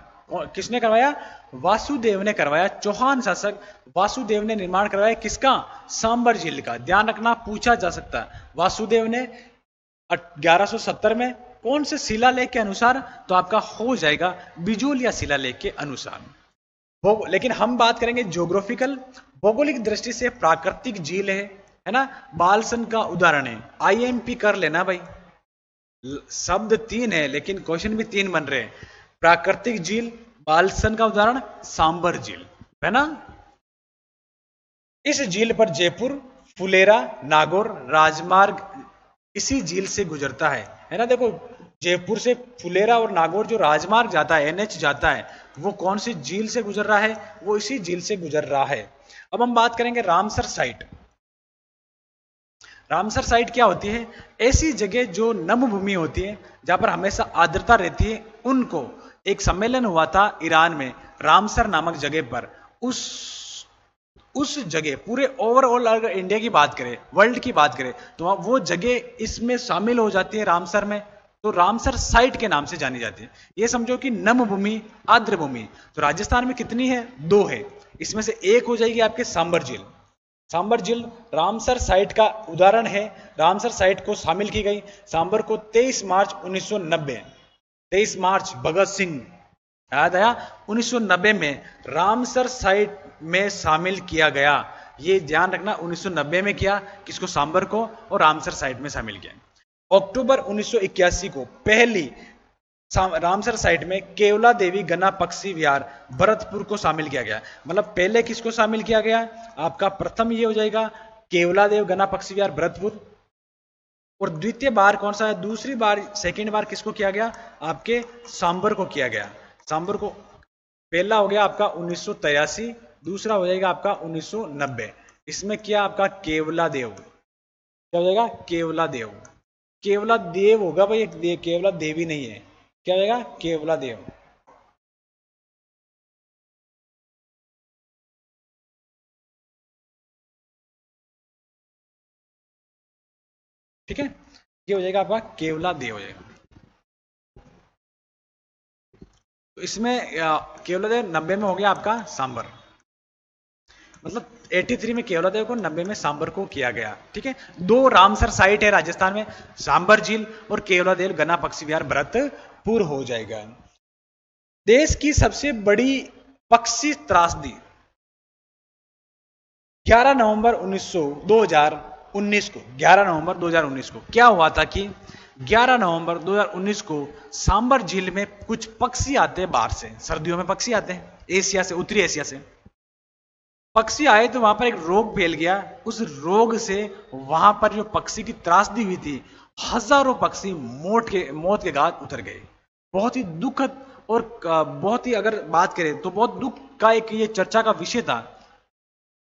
किसने करवाया? वासुदेव ने करवाया। चौहान शासक वासुदेव ने निर्माण करवाया। किसका? सांबर झील का। ध्यान रखना, पूछा जा सकता है। वासुदेव ने 1170 में कौन से शिलालेख के अनुसार? तो आपका हो जाएगा बिजोलिया शिलालेख के अनुसार। लेकिन हम बात करेंगे ज्योग्राफिकल, भौगोलिक दृष्टि से प्राकृतिक झील है ना। बालसन का उदाहरण है। आईएमपी कर लेना भाई, शब्द 3 है लेकिन क्वेश्चन भी 3 बन रहे हैं। प्राकृतिक झील, बालसन का उदाहरण सांबर झील, है ना। इस झील पर जयपुर, फुलेरा, नागौर राजमार्ग इसी झील से गुजरता है ना। देखो जयपुर से फुलेरा और नागौर जो राजमार्ग जाता है, एनएच जाता है, वो कौन सी झील से गुजर रहा है? वो इसी झील से गुजर रहा है। अब हम बात करेंगे रामसर साइट। रामसर साइट क्या होती है? ऐसी जगह जो नम भूमि होती है, जहां पर हमेशा आर्द्रता रहती है, उनको एक सम्मेलन हुआ था ईरान में, रामसर नामक जगह पर। उस जगह पूरे ओवरऑल अगर इंडिया की बात करें, वर्ल्ड की बात करें, तो वो जगह इसमें शामिल हो जाती है रामसर में, तो रामसर साइट के नाम से जानी जाती है। ये समझो कि नम भूमि, आर्द्र भूमि। तो राजस्थान में कितनी है? 2 है। इसमें से एक हो जाएगी आपके सांबर झील। सांबर झील रामसर साइट का उदाहरण है। रामसर साइट को शामिल की गई। सांबर को 23 मार्च 1990, 23 मार्च भगत सिंह, याद आया, 1990 में रामसर साइट में शामिल किया गया। ये ध्यान रखना, 1990 में किया। किसको? सांबर को, और रामसर साइट में शामिल किया। अक्टूबर 1981 को पहली रामसर साइट में केवला देवी गना पक्षी विहार भरतपुर को शामिल किया गया। मतलब पहले किसको शामिल किया गया? आपका प्रथम ये हो जाएगा केवला देव गना पक्षी विहार भरतपुर। और द्वितीय बार कौन सा है? दूसरी बार, सेकेंड बार किसको किया गया? आपके सांबर को किया गया। सांबर को पहला हो गया आपका 1983, दूसरा हो जाएगा आपका 1990। इसमें क्या आपका केवला देव, क्या हो जाएगा? केवला देव। केवला देव होगा भाई, केवला देवी नहीं है। क्या हो जाएगा? केवला देव। ठीक है, ये हो जाएगा आपका केवला देव हो जाएगा। तो इसमें केवला देव 90 में हो गया आपका सांबर, मतलब 83 में केवला देव को, 90 में सांबर को किया गया। ठीक है, 2 रामसर साइट है राजस्थान में, सांबर झील और केवला देव गना पक्षी विहार भरतपुर हो जाएगा। देश की सबसे बड़ी पक्षी त्रासदी 11 नवंबर 2000 2019 को, 11 नवंबर 2019 को क्या हुआ था कि 11 नवंबर 2019 को सांबर झील में कुछ पक्षी आते हैं बाहर से, सर्दियों में पक्षी आते हैं एशिया से, उत्तरी एशिया से पक्षी आए तो वहां पर एक रोग फैल गया। उस रोग से वहां पर जो पक्षी की त्रासदी हुई थी, हजारों पक्षी मौत के घाट उतर गए। बहुत ही दुखद और बहुत ही, अगर बात करें तो बहुत दुख का एक ये चर्चा का विषय था।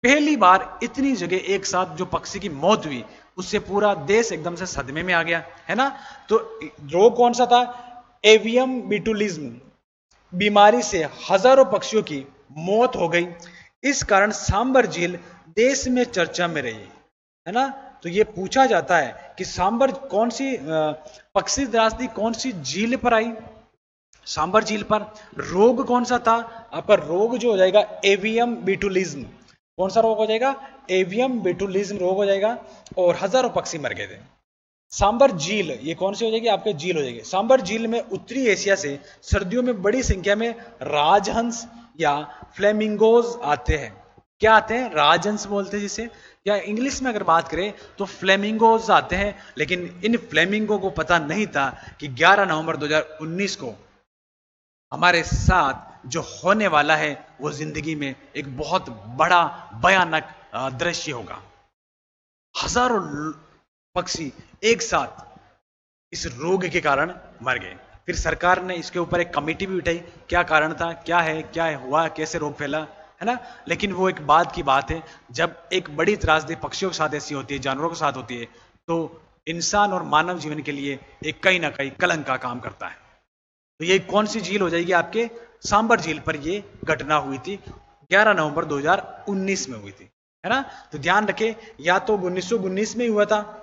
पहली बार इतनी जगह एक साथ जो पक्षी की मौत हुई, उससे पूरा देश एकदम से सदमे में आ गया, है ना। तो रोग कौन सा था? एवियम बिटुलिज्म बीमारी से हजारों पक्षियों की मौत हो गई। इस कारण सांबर झील देश में चर्चा में रही, है ना। तो ये पूछा जाता है कि सांबर कौन सी पक्षी त्रासदी कौन सी झील पर आई? सांबर झील पर। रोग कौन सा था आपका? रोग जो हो जाएगा एवियम बिटुलिज्म। कौन सा रोग हो जाएगा? एवियम बिटुलिज्म रोग हो जाएगा और हजारों पक्षी मर गए थे। सांबर झील ये कौन सी हो जाएगी? आपके झील हो जाएगी। सांबर झील में उत्तरी एशिया से सर्दियों में बड़ी संख्या में राजहंस या फ्लेमिंगोज आते हैं। क्या आते हैं? राजहंस बोलते हैं जिसे, या इंग्लिश में अगर बात करें तो फ्लेमिंगोज आते हैं। लेकिन इन फ्लेमिंगो को पता नहीं था कि 11 नवंबर 2019 को हमारे साथ जो होने वाला है वो जिंदगी में एक बहुत बड़ा भयानक दृश्य होगा। हजारों पक्षी एक साथ इस रोग के कारण मर गए। फिर सरकार ने इसके ऊपर एक कमेटी भी बिठाई, क्या कारण था, क्या हुआ, कैसे रोग फैला, है ना। लेकिन वो एक बाद की बात है। जब एक बड़ी त्रासदी पक्षियों के साथ ऐसी होती है, जानवरों के साथ होती है, तो इंसान और मानव जीवन के लिए एक कहीं ना कहीं कलंक का काम करता है। तो ये कौन सी झील हो जाएगी? आपके सांबर झील पर ये घटना हुई थी, 11 नवंबर 2019 में हुई थी, है ना। तो ध्यान रखें, या तो 1919 में हुआ था,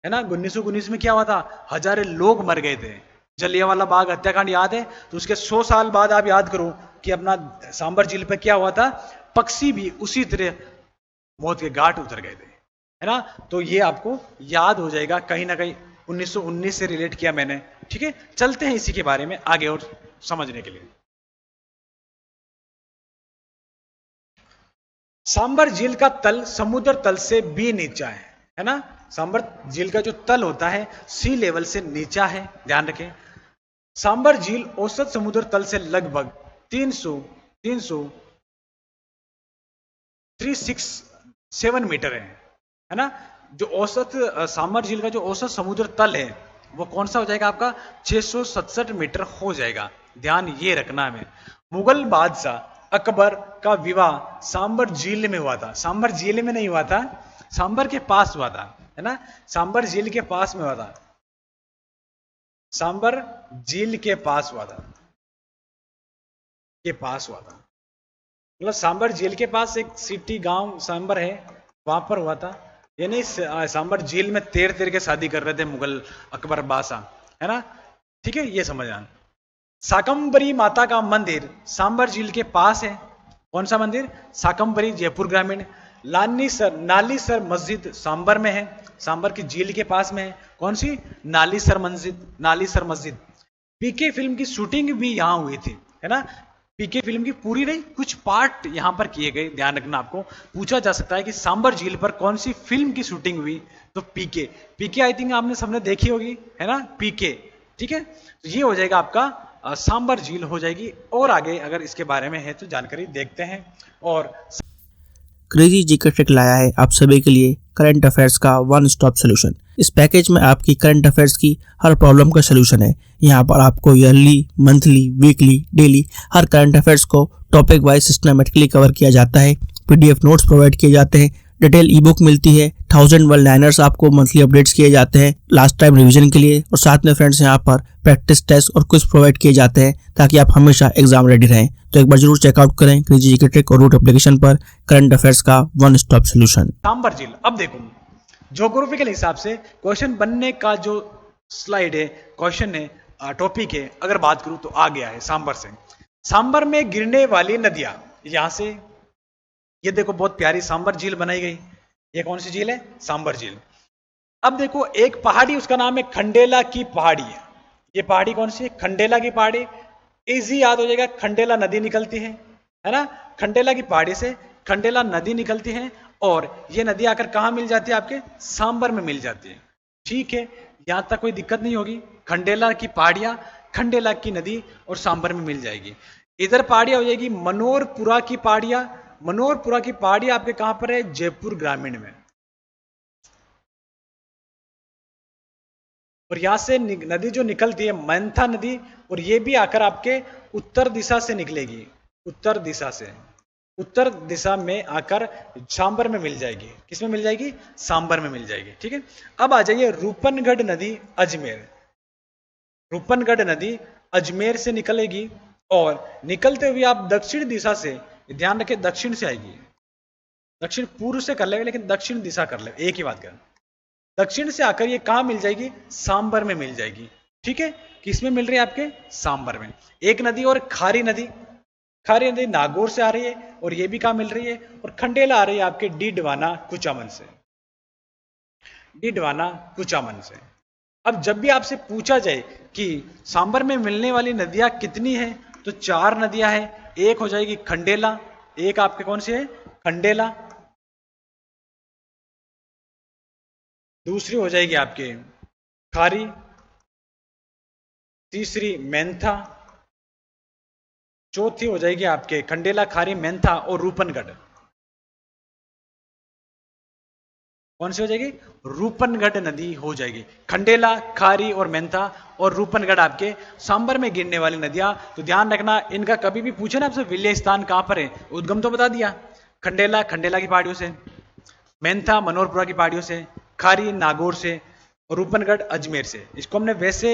है ना। 1919 में क्या हुआ था? हजारों लोग मर गए थे। जलियांवाला बाग हत्याकांड याद है? तो उसके 100 साल बाद आप याद करो कि अपना सांबर झील पर क्या हुआ था। पक्षी भी उसी तरह मौत के घाट उतर गए थे, है ना। तो ये आपको याद हो जाएगा, कहीं ना कहीं 1919 से रिलेट किया मैंने, ठीक है। चलते हैं इसी के बारे में आगे और समझने के लिए। सांबर झील का तल समुद्र तल से भी नीचा है ना। सांबर झील का जो तल होता है सी लेवल से नीचा है, ध्यान रखें। सांबर झील औसत समुद्र तल से लगभग 367 मीटर है ना। जो औसत सांबर झील का जो औसत समुद्र तल है वो कौन सा हो जाएगा आपका? 667 मीटर हो जाएगा। ध्यान ये रखना है। मुगल बादशाह अकबर का विवाह सांबर झील में हुआ था। सांबर झील में नहीं हुआ था, सांबर के पास हुआ था, है ना। सांबर झील के पास में हुआ था, सांबर झील के पास हुआ था, मतलब सांबर झील के पास एक सिटी गांव सांबर है, वहां पर हुआ था। ये नहीं सांबर झील में तैर के शादी कर रहे थे मुगल अकबर बादशाह, है ना। ठीक है, ये समझ आना। शाकंभरी माता का मंदिर सांबर झील के पास है। कौन सा मंदिर? शाकंभरी, जयपुर ग्रामीण। नालीसर मस्जिद सांबर में है, सांबर की झील के पास में है। कौन सी? नालीसर मस्जिद। पीके फिल्म की शूटिंग भी यहां हुई थी, है ना। पीके फिल्म की पूरी नहीं, कुछ पार्ट यहां पर किए गए। ध्यान रखना, आपको पूछा जा सकता है कि सांबर झील पर कौन सी फिल्म की शूटिंग हुई, तो पीके आई थिंक आपने सबने देखी होगी, है ना, पीके। ठीक है, तो ये हो जाएगा आपका सांबर झील हो जाएगी। और आगे अगर इसके बारे में है तो जानकारी देखते हैं। और क्रेजी जीके ट्रिक लाया है आप सभी के लिए करंट अफेयर्स का वन स्टॉप सोल्यूशन। इस पैकेज में आपकी करंट अफेयर्स की हर प्रॉब्लम का सोल्यूशन है। यहाँ पर आपको ईयरली, मंथली, वीकली, डेली हर करंट अफेयर्स को टॉपिक वाइज सिस्टमेटिकली कवर किया जाता है। पीडीएफ नोट्स प्रोवाइड किए जाते हैं, डिटेल ई बुक मिलती है, 1000 वर्ड लाइनर्स आपको मंथली अपडेट्स किए जाते हैं लास्ट टाइम रिवीजन के लिए, और साथ में फ्रेंड्स यहाँ पर प्रैक्टिस टेस्ट और क्विज प्रोवाइड किए जाते हैं ताकि आप हमेशा एग्जाम रेडी रहें। तो एक बार जरूर चेकआउट करें क्रेजी जीके ट्रिक और रूट एप्लीकेशन पर करंट अफेयर्स का वन स्टॉप सोल्यूशन। सांबर झील, अब देखो ज्योग्राफिकल हिसाब से क्वेश्चन बनने का जो स्लाइड है, क्वेश्चन है, टॉपिक है, अगर बात करूं तो आ गया है सांबर से। सांबर में गिरने वाली नदियां, यहां से ये देखो बहुत प्यारी सांबर झील बनाई गई। ये कौन सी झील है? सांबर झील। अब देखो एक पहाड़ी, उसका नाम है खंडेला की पहाड़ी है। ये पहाड़ी कौन सी है? खंडेला की पहाड़ी। इजी याद हो जाएगा, खंडेला नदी निकलती है ना। खंडेला की पहाड़ी से खंडेला नदी निकलती है और ये नदी आकर कहाँ मिल जाती है? आपके सांबर में मिल जाती है। ठीक है, यहां तक कोई दिक्कत नहीं होगी। खंडेला की पहाड़ियां, खंडेला की नदी और सांबर में मिल जाएगी। इधर पहाड़ियां हो जाएगी मनोरपुरा की पहाड़ियां। मनोरपुरा की पहाड़ियां आपके कहां पर है? जयपुर ग्रामीण में। और यहां से नदी जो निकलती है मैंथा नदी, और ये भी आकर आपके उत्तर दिशा से निकलेगी। उत्तर दिशा से, उत्तर दिशा में आकर सांबर में मिल जाएगी। किसमें मिल जाएगी? सांबर में मिल जाएगी। ठीक है, अब आ जाइए रूपनगढ़ नदी अजमेर। रूपनगढ़ नदी अजमेर से निकलेगी और निकलते हुए आप दक्षिण दिशा से, ध्यान रखें दक्षिण से आएगी। दक्षिण पूर्व से कर ले, लेकिन दक्षिण दिशा कर ले, एक ही बात कर। दक्षिण से आकर ये कहां मिल जाएगी? सांबर में मिल जाएगी। ठीक है, किसमें मिल रही है? आपके सांबर में। एक नदी और खारी नदी, खारी नदी नागौर से आ रही है और ये भी कहां मिल रही है? और खंडेला आ रही है आपके डीडवाना कुचामन से। डीडवाना कुचामन से। अब जब भी आपसे पूछा जाए कि सांबर में मिलने वाली नदियां कितनी हैं, तो 4 नदियां हैं। एक हो जाएगी खंडेला, एक आपके कौन सी है? खंडेला। दूसरी हो जाएगी आपके खारी, तीसरी मेंथा, चौथी हो जाएगी आपके खंडेला, खारी, मेंथा और रूपनगढ़। कौन सी हो जाएगी? रूपनगढ़ नदी हो जाएगी। खंडेला, खारी और मेंथा और रूपनगढ़ आपके सांबर में गिरने वाली नदियां। तो ध्यान रखना, इनका कभी भी पूछे ना आपसे विलय स्थान कहां पर है, उद्गम तो बता दिया। खंडेला खंडेला की पहाड़ियों से, मेंथा मनोरपुरा की पहाड़ियों से, खारी नागौर से और रूपनगढ़ अजमेर से। इसको हमने वैसे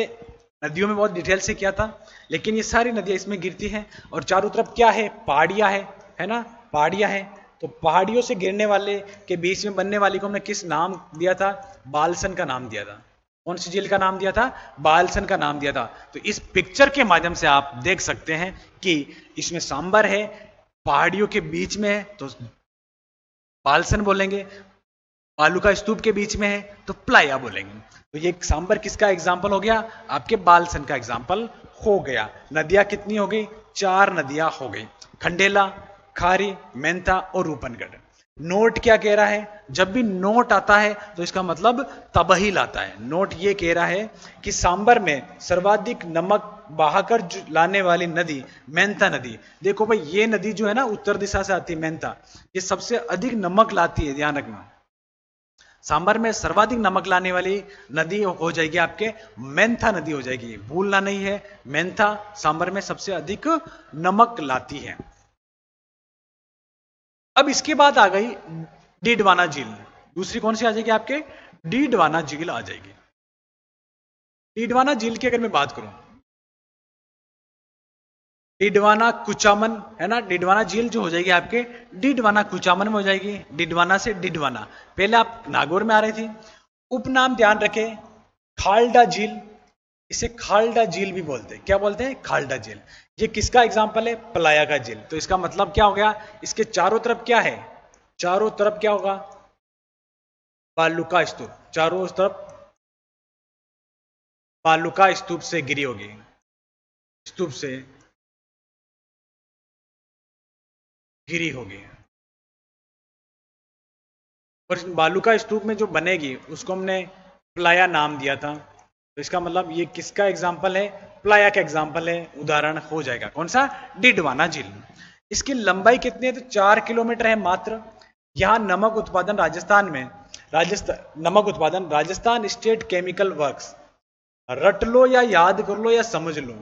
नदियों में बहुत डिटेल से किया था, लेकिन ये सारी नदियां इसमें गिरती हैं। और चारों तरफ क्या है? पहाड़ियां है ना, पहाड़ियां हैं। तो पहाड़ियों से गिरने वाले के बीच में बनने वाली को हमने किस नाम दिया था? बालसन का नाम दिया था। कौन सी झील का नाम दिया था? बालसन का नाम दिया था। तो इस पिक्चर के माध्यम से आप देख सकते हैं कि इसमें सांबर है, पहाड़ियों के बीच में है तो बालसन बोलेंगे, बालू का स्तूप के बीच में है तो प्लाया बोलेंगे। तो ये सांबर किसका एग्जाम्पल हो गया? आपके बालसन का एग्जाम्पल हो गया। नदियां कितनी हो गई? 4 नदियां हो गई, खंडेला, खारी, मेंथा और रूपनगढ़। नोट क्या कह रहा है? जब भी नोट आता है तो इसका मतलब तबहील आता है। नोट ये कह रहा है कि सांबर में सर्वाधिक नमक बहाकर लाने वाली नदी मेंथा नदी। देखो भाई, ये नदी जो है ना उत्तर दिशा से आती है मेंथा, ये सबसे अधिक नमक लाती है। ध्यान रखना, सांबर में सर्वाधिक नमक लाने वाली नदी हो जाएगी आपके मेंथा नदी हो जाएगी। भूलना नहीं है, मेंथा सांबर में सबसे अधिक नमक लाती है। अब इसके बाद आ गई डीडवाना झील। दूसरी कौन सी आ जाएगी? आपके डीडवाना झील आ जाएगी। डीडवाना झील की अगर मैं बात करूं, डीडवाना कुचामन है ना, डीडवाना झील जो हो जाएगी आपके डीडवाना कुचामन में हो जाएगी। डीडवाना से डीडवाना, पहले आप नागौर में आ रही थी। उपनाम ध्यान रखें, खालडा झील, इसे खालडा झील भी बोलते हैं। क्या बोलते हैं? खालडा झील। ये किसका एग्जाम्पल है? प्लाया का झील। तो इसका मतलब क्या हो गया? इसके चारों तरफ क्या है? चारों तरफ क्या होगा? बालू का स्तूप। चारों तरफ बालू का स्तूप से गिरी होगी, स्तूप से गिरी होगी। और इस बालू का स्तूप में जो बनेगी उसको हमने प्लाया नाम दिया था। तो इसका मतलब ये किसका एग्जाम्पल है? प्लाया का एग्जाम्पल है, उदाहरण हो जाएगा। कौन सा? डीडवाना झील। इसकी लंबाई कितनी है? तो 4 किलोमीटर है मात्र। यहां नमक उत्पादन राजस्थान में, नमक उत्पादन राजस्थान स्टेट केमिकल वर्क्स। रट लो या याद कर लो या समझ लो,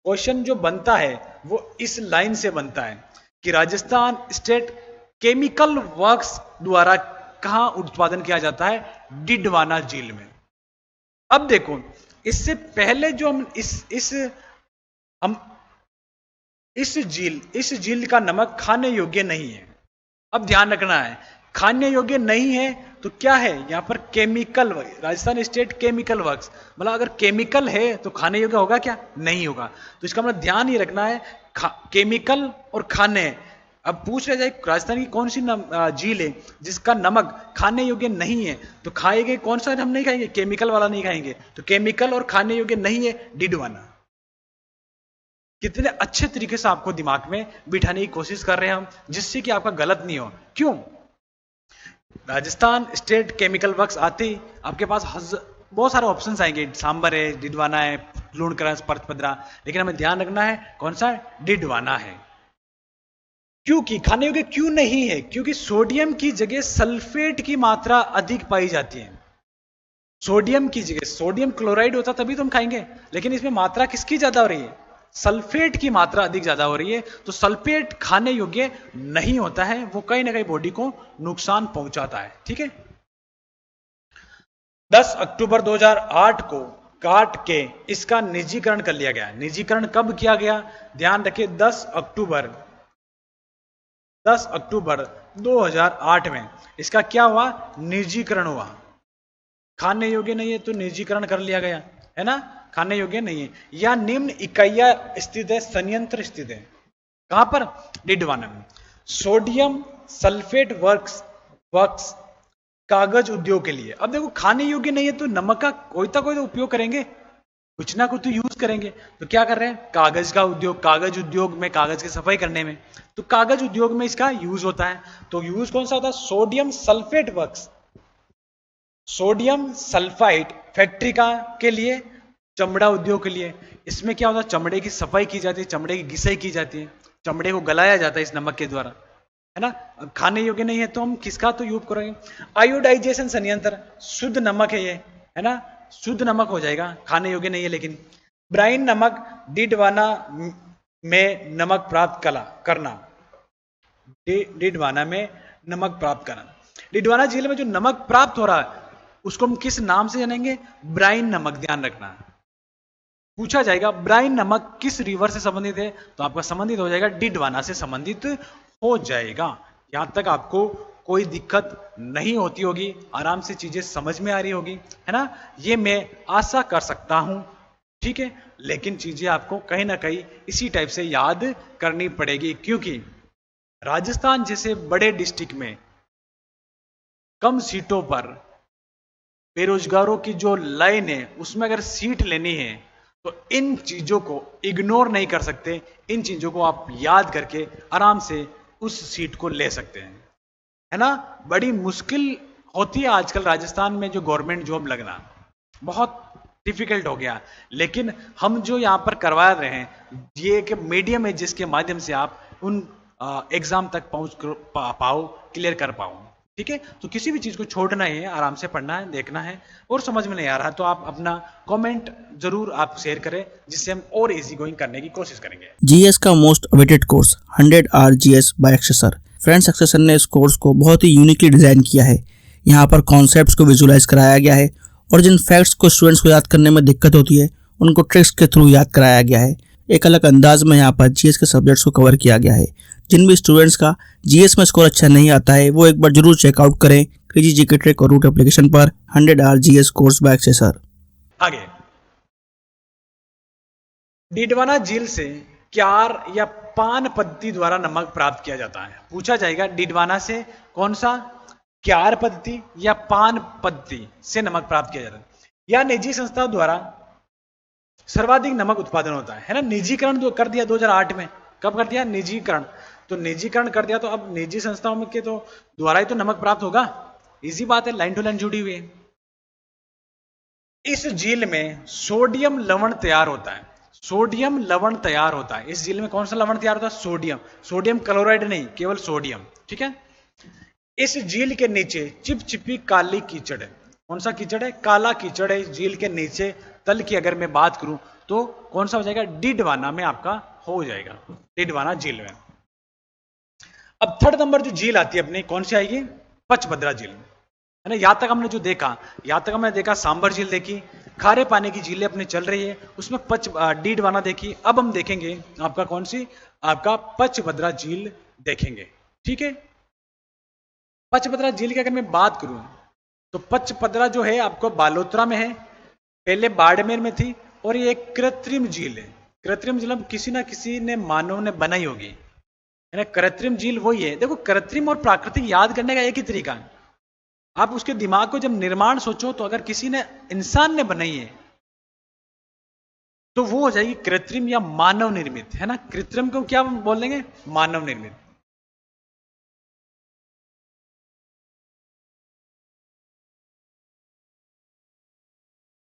क्वेश्चन जो बनता है वो इस लाइन से बनता है कि राजस्थान स्टेट केमिकल वर्क्स द्वारा कहां उत्पादन किया जाता है? डीडवाना झील में। अब देखो, इससे पहले जो हम इस झील का नमक खाने योग्य नहीं है। अब ध्यान रखना है, खाने योग्य नहीं है तो क्या है यहां पर? Chemical, Rajasthan state chemical works. मतलब अगर केमिकल है तो खाने योग्य होगा क्या? नहीं होगा। तो इसका मतलब ध्यान ही रखना है, केमिकल और खाने। अब पूछ रहे जाए राजस्थान की कौन सी झील है जिसका नमक खाने योग्य नहीं है, तो खाएंगे कौन सा? हम नहीं खाएंगे, केमिकल वाला नहीं खाएंगे। तो केमिकल और खाने योग्य नहीं है डीडवाना। कितने अच्छे तरीके से आपको दिमाग में बिठाने की कोशिश कर रहे हैं हम, जिससे कि आपका गलत नहीं हो। क्यों? राजस्थान स्टेट केमिकल वर्क्स आते ही आपके पास बहुत सारे ऑप्शंस आएंगे, सांबर है, डिडवाना है, लूणकरण, परचपद्रा, लेकिन हमें ध्यान रखना है कौन सा है, डिडवाना है। क्योंकि खाने योग्य क्यों नहीं है, क्योंकि सोडियम की जगह सल्फेट की मात्रा अधिक पाई जाती है। सोडियम की जगह सोडियम क्लोराइड होता तभी तो हम खाएंगे, लेकिन इसमें मात्रा किसकी ज्यादा हो रही है, सल्फेट की मात्रा अधिक ज्यादा हो रही है। तो सल्फेट खाने योग्य नहीं होता है, वो कहीं ना कहीं बॉडी को नुकसान पहुंचाता है। ठीक है। 10 अक्टूबर 2008 को काट के इसका निजीकरण कर लिया गया। निजीकरण कब किया गया, ध्यान रखिए, 10 अक्टूबर 2008 में इसका क्या हुआ, निजीकरण हुआ। खाने योग्य नहीं है तो निजीकरण कर लिया गया, है ना, खाने योग्य नहीं है। या निम्न इकाइयां स्थित है, संयंत्र स्थित है, कहां पर, डिडवाना में। सोडियम सल्फेट वर्क्स कागज उद्योग के लिए। अब देखो खाने योग्य नहीं है तो नमक का कोई तो उपयोग करेंगे, कुछ ना कुछ तो यूज करेंगे। तो क्या कर रहे हैं, कागज का उद्योग, कागज उद्योग में कागज की सफाई करने में, तो कागज उद्योग में इसका यूज होता है। तो यूज कौन सा होता है, sodium sulphate works, sodium sulphide factory का के लिए, चमड़ा उद्योग के लिए। इसमें क्या होता है, चमड़े की सफाई की जाती है, चमड़े की घिसाई की जाती है, चमड़े को गलाया जाता है इस नमक के द्वारा, है ना। अब खाने योग्य नहीं है तो हम किसका तो यूज करेंगे, आयोडाइजेशन संयंत्र, शुद्ध नमक है ये, है ना, शुद्ध नमक हो जाएगा, खाने योग्य नहीं है। लेकिन ब्राइन नमक, डिडवाना में नमक प्राप्त करना, डिडवाना में नमक प्राप्त करना। डिडवाना झील में जो नमक प्राप्त हो रहा है उसको हम किस नाम से जानेंगे, ब्राइन नमक। ध्यान रखना, पूछा जाएगा ब्राइन नमक किस रिवर से संबंधित है, तो आपका संबंधित हो जाएगा डिडवाना से संबंधित हो जाएगा। यहां तक आपको कोई दिक्कत नहीं होती होगी, आराम से चीजें समझ में आ रही होगी, है ना, ये मैं आशा कर सकता हूं। ठीक है, लेकिन चीजें आपको कहीं ना कहीं इसी टाइप से याद करनी पड़ेगी, क्योंकि राजस्थान जैसे बड़े डिस्ट्रिक्ट में कम सीटों पर बेरोजगारों की जो लाइन है उसमें अगर सीट लेनी है तो इन चीजों को इग्नोर नहीं कर सकते, इन चीजों को आप याद करके आराम से उस सीट को ले सकते हैं, है ना। बड़ी मुश्किल होती है आजकल राजस्थान में जो गवर्नमेंट जॉब लगना, बहुत डिफिकल्ट हो गया। लेकिन हम जो यहां पर करवा रहे हैं ये कि मीडियम है जिसके माध्यम से आप उन एग्जाम तक पहुंच पाओ, क्लियर कर पाओ। ठीक है, तो किसी भी चीज को छोड़ना है, आराम से पढ़ना है, देखना है, और समझ में नहीं आ रहा तो आप अपना कमेंट जरूर आप शेयर करें, जिससे हम और इजी गोइंग करने की कोशिश करेंगे। जीएस का most awaited course 100 hour GS by एक्सेसर। फ्रेंड्स, एक्सेसर ने इस कोर्स को बहुत ही यूनिकली डिजाइन किया है। यहाँ पर कॉन्सेप्ट्स को विजुलाइज कराया गया है और जिन फैक्ट्स को स्टूडेंट्स को याद करने में दिक्कत होती है उनको ट्रिक्स के थ्रू याद कराया गया है। एक अलग अंदाज में यहाँ पर जीएस के सब्जेक्ट्स को कवर किया गया है। जिन भी स्टूडेंट्स का जीएस में स्कोर अच्छा नहीं आता है वो एक बार जरूर चेकआउट करें क्रेजी जीके ट्रिक और रूट एप्लीकेशन पर 100 आवर जीएस कोर्स बाय एक्सेसर। आगे, डिडवाना झील से क्यार या पान पद्धति द्वारा नमक प्राप्त किया जाता है। पूछा जाएगा डिडवाना से कौन सा, क्यार पद्धति या पान पद्धति से नमक प्राप्त किया जाता है, या निजी संस्थाओं द्वारा सर्वाधिक नमक उत्पादन होता है ना। निजीकरण कर दिया 2008 में, कब कर दिया, निजीकरण। तो निजीकरण कर दिया तो अब निजी संस्थाओं में के तो द्वारा ही तो नमक प्राप्त होगा, इजी बात है, लाइन टू लाइन जुड़ी हुई है। इस झील में सोडियम लवण तैयार होता है, सोडियम लवण तैयार होता है। इस झील में कौन सा लवण तैयार होता है, सोडियम, सोडियम क्लोराइड नहीं, केवल सोडियम। ठीक है, इस झील के नीचे चिपचिपी काली कीचड़ है। कौन सा कीचड़ है, काला कीचड़ है इस झील के नीचे। तल की अगर मैं बात करूं तो कौन सा हो जाएगा, डिडवाना में आपका हो जाएगा, डिडवाना झील में। अब थर्ड नंबर जो झील आती है अपनी, कौन सी आएगी, पचभद्रा झील, है ना। यहां तक हमने जो देखा, यहां तक हमने देखा सांबर झील देखी, खारे पानी की झीलें अपनी चल रही है, उसमें डिडवाना देखी। अब हम देखेंगे आपका कौन सी, आपका पचभद्रा झील देखेंगे। ठीक है, पचभद्रा झील की अगर मैं बात करूं तो पचभद्रा जो है आपको बालोतरा में है, पहले बाड़मेर में थी, और ये एक कृत्रिम झील है। कृत्रिम झील किसी ना किसी ने मानव ने बनाई होगी, है ना। कृत्रिम झील वही है। देखो कृत्रिम और प्राकृतिक याद करने का एक ही तरीका है, आप उसके दिमाग को जब निर्माण सोचो तो अगर किसी ने, इंसान ने बनाई है तो वो हो जाएगी कृत्रिम या मानव निर्मित, है ना। कृत्रिम को क्या बोल देंगे, मानव निर्मित।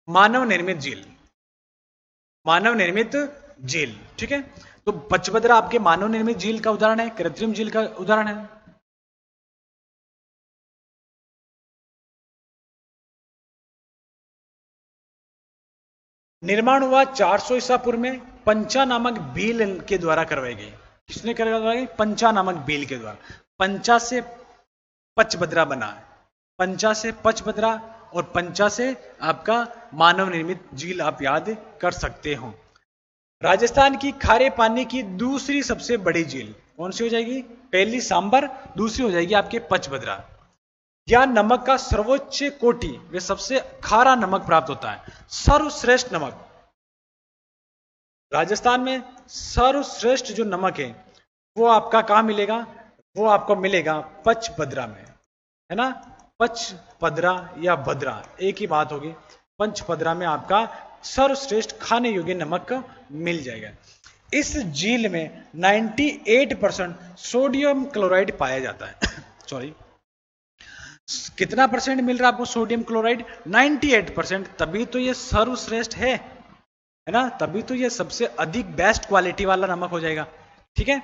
मानव निर्मित झील, मानव निर्मित झील, ठीक है। तो पचभद्रा आपके मानव निर्मित झील का उदाहरण है, कृत्रिम झील का उदाहरण है। निर्माण हुआ 400 ईसा पूर्व में पंचा नामक भील के द्वारा करवाई गई। किसने करवाई? पंचा नामक भील के द्वारा। पंचा से पचभद्रा बना है, पंचा से पचभद्रा और पंचा से आपका मानव निर्मित झील आप याद कर सकते हो। राजस्थान की खारे पानी की दूसरी सबसे बड़ी झील कौन सी हो जाएगी? पहली सांबर, दूसरी हो जाएगी आपके पचभद्रा। यह नमक का सर्वोच्च कोटि वे सबसे खारा नमक प्राप्त होता है, सर्वश्रेष्ठ नमक। राजस्थान में सर्वश्रेष्ठ जो नमक है वो आपका कहां मिलेगा? वो आपको मिलेगा पचभद्रा में, है ना। पचभद्रा या भद्रा एक ही बात होगी। पचभद्रा में आपका सर्वश्रेष्ठ खाने योग्य नमक मिल जाएगा। इस झील में 98% सोडियम क्लोराइड पाया जाता है। सॉरी, कितना परसेंट मिल रहा है आपको सोडियम क्लोराइड? 98%। तभी तो ये सर्वश्रेष्ठ है ना, तभी तो ये सबसे अधिक बेस्ट क्वालिटी वाला नमक हो जाएगा, ठीक है।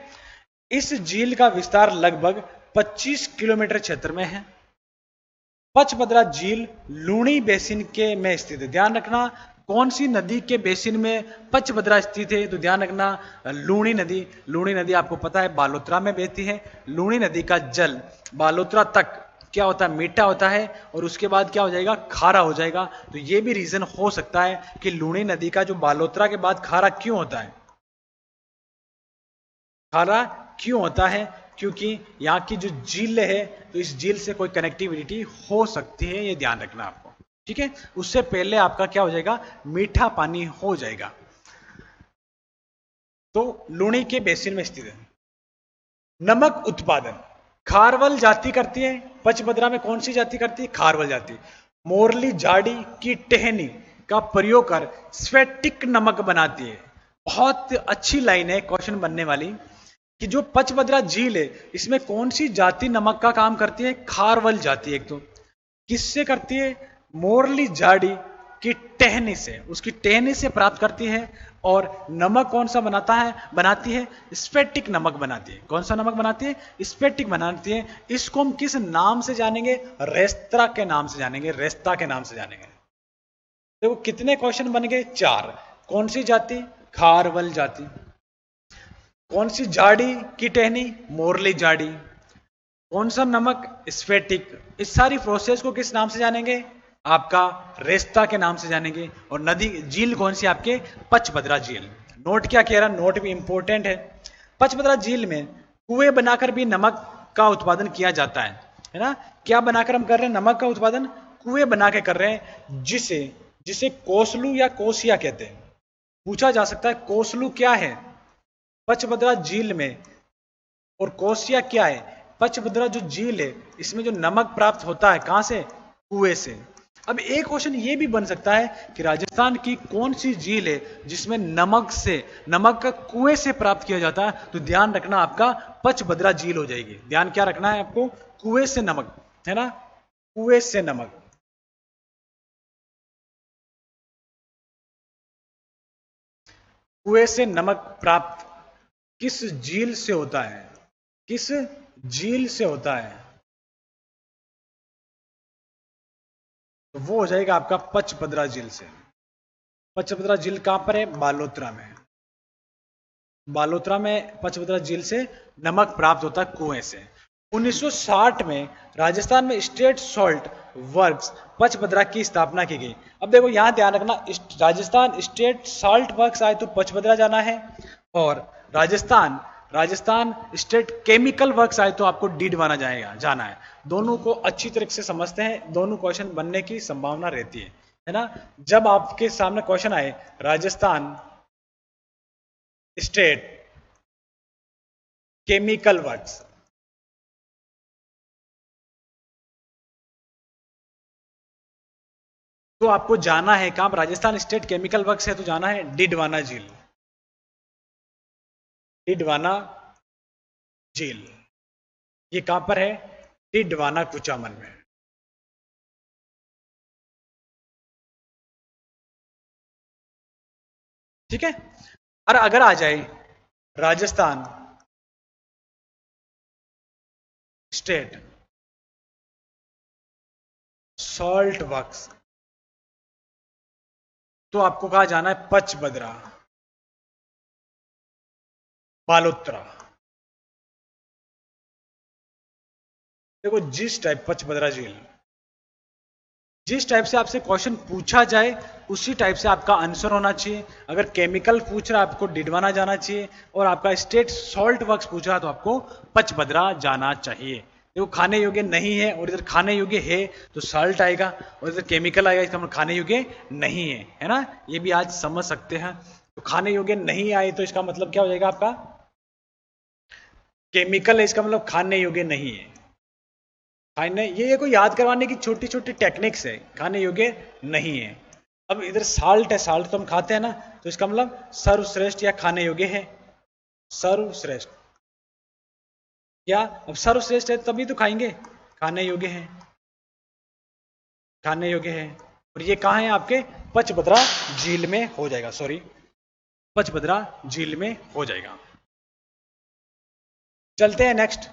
इस झील का विस्तार लगभग 25 किलोमीटर क्षेत्र में है। पचभद्रा झील लूणी बेसिन के में स्थित है। ध्यान रखना कौन सी नदी के बेसिन में पचभद्रा स्थित है, तो ध्यान रखना लूणी नदी। लूणी नदी आपको पता है बालोतरा में बहती है। लूणी नदी का जल बालोतरा तक क्या होता है? मीठा होता है, और उसके बाद क्या हो जाएगा? खारा हो जाएगा। तो ये भी रीजन हो सकता है कि लूणी नदी का जो बालोतरा के बाद खारा क्यों होता है। खारा क्यों होता है? क्योंकि यहाँ की जो झील है तो इस झील से कोई कनेक्टिविटी हो सकती है, ये ध्यान रखना आपको, ठीक है। उससे पहले आपका क्या हो जाएगा? मीठा पानी हो जाएगा। तो लूणी के बेसिन में स्थित है। नमक उत्पादन खारवल जाति करती है। पचभद्रा में कौन सी जाति करती है? खारवल जाति। मोरली झाड़ी की टहनी का प्रयोग कर स्फटिक नमक बनाती है। बहुत अच्छी लाइन है क्वेश्चन बनने वाली कि जो पचभद्रा झील है इसमें कौन सी जाति नमक का काम करती है? खारवल जाति। एक तो किससे करती है? मोरली झाड़ी की टहनी से, उसकी टहनी से प्राप्त करती है। और नमक कौन सा बनाती है? स्फटिक नमक बनाती है। कौन सा नमक बनाती है? स्फटिक बनाती है। इसको हम किस नाम से जानेंगे? रेस्ता के नाम से जानेंगे, रेस्ता के नाम से जानेंगे। देखो कितने क्वेश्चन बन गए? 4। कौन सी जाति? खारवल जाति। कौन सी झाड़ी की टहनी? मोरली झाड़ी। कौन सा नमक? स्फटिक। इस सारी प्रोसेस को किस नाम से जानेंगे? आपका रेस्ता के नाम से जानेंगे। और नदी झील कौन सी? आपके पचभद्रा झील। नोट क्या कह रहा? नोट भी इंपॉर्टेंट है। पचभद्रा झील में कुएं बनाकर भी नमक का उत्पादन किया जाता है ना। क्या बनाकर हम कर रहे हैं नमक का उत्पादन? कुएं बना के कर रहे हैं, जिसे जिसे कोसलू या कोसिया कहते हैं। पूछा जा सकता है कोसलू क्या है पचभद्रा झील में, और कोसिया क्या है? पचभद्रा जो झील है इसमें जो नमक प्राप्त होता है कहां से? कुएं से। अब एक क्वेश्चन ये भी बन सकता है कि राजस्थान की कौन सी झील है जिसमें नमक का कुएं से प्राप्त किया जाता है? तो ध्यान रखना आपका पचभद्रा झील हो जाएगी। ध्यान क्या रखना है आपको? कुएं से नमक, है ना, कुएं से नमक। कुएं से नमक प्राप्त किस झील से होता है? किस झील से होता है? तो वो हो जाएगा आपका पचभद्रा झील से। पचभद्रा झील कहां पर है? बालोतरा में। बालोतरा में पचभद्रा झील से नमक प्राप्त होता है कुएं से। 1960 में राजस्थान में स्टेट सॉल्ट वर्क्स पचभद्रा की स्थापना की गई। अब देखो यहां ध्यान रखना, राजस्थान स्टेट सॉल्ट वर्क्स आए तो पचभद्रा जाना है, और राजस्थान स्टेट केमिकल वर्क्स आए तो आपको डीडवाना जाना है। दोनों को अच्छी तरीके से समझते हैं, दोनों क्वेश्चन बनने की संभावना रहती है ना। जब आपके सामने क्वेश्चन आए राजस्थान स्टेट केमिकल वर्क्स, तो आपको जाना है कहां? राजस्थान स्टेट केमिकल वर्क्स है तो जाना है डिडवाना झील। डिडवाना झील ये कहां पर है? डिडवाना कुचामन में। ठीक है। और अगर आ जाए राजस्थान स्टेट सॉल्ट वर्क्स, तो आपको कहा जाना है पचबदरा, बालोतरा। देखो जिस टाइप पचबदरा झील, जिस टाइप से आपसे क्वेश्चन पूछा जाए उसी टाइप से आपका आंसर होना चाहिए। अगर केमिकल पूछ रहा है आपको डिडवाना जाना चाहिए, और आपका स्टेट सॉल्ट वर्क्स पूछ रहा है तो आपको पचबदरा जाना चाहिए। देखो खाने योग्य नहीं है, और इधर खाने योग्य है तो सॉल्ट आएगा, और इधर केमिकल आएगा, इसका मतलब खाने योग्य नहीं है ना। ये भी आज समझ सकते हैं। तो खाने योग्य नहीं आए तो इसका मतलब क्या हो जाएगा आपका, केमिकल है, इसका मतलब खाने योग्य नहीं है। खाने ये कोई याद करवाने की छोटी छोटी टेक्निक्स है, खाने योग्य नहीं है। अब इधर साल्ट है, साल्ट तो हम खाते हैं ना, तो इसका मतलब सर्वश्रेष्ठ या खाने योग्य है, सर्वश्रेष्ठ। क्या अब सर्वश्रेष्ठ है तभी तो खाएंगे, खाने योग्य है, खाने योग्य है। और ये कहाँ है आपके पचबदरा झील में हो जाएगा, सॉरी पचबदरा झील में हो जाएगा। चलते हैं नेक्स्ट।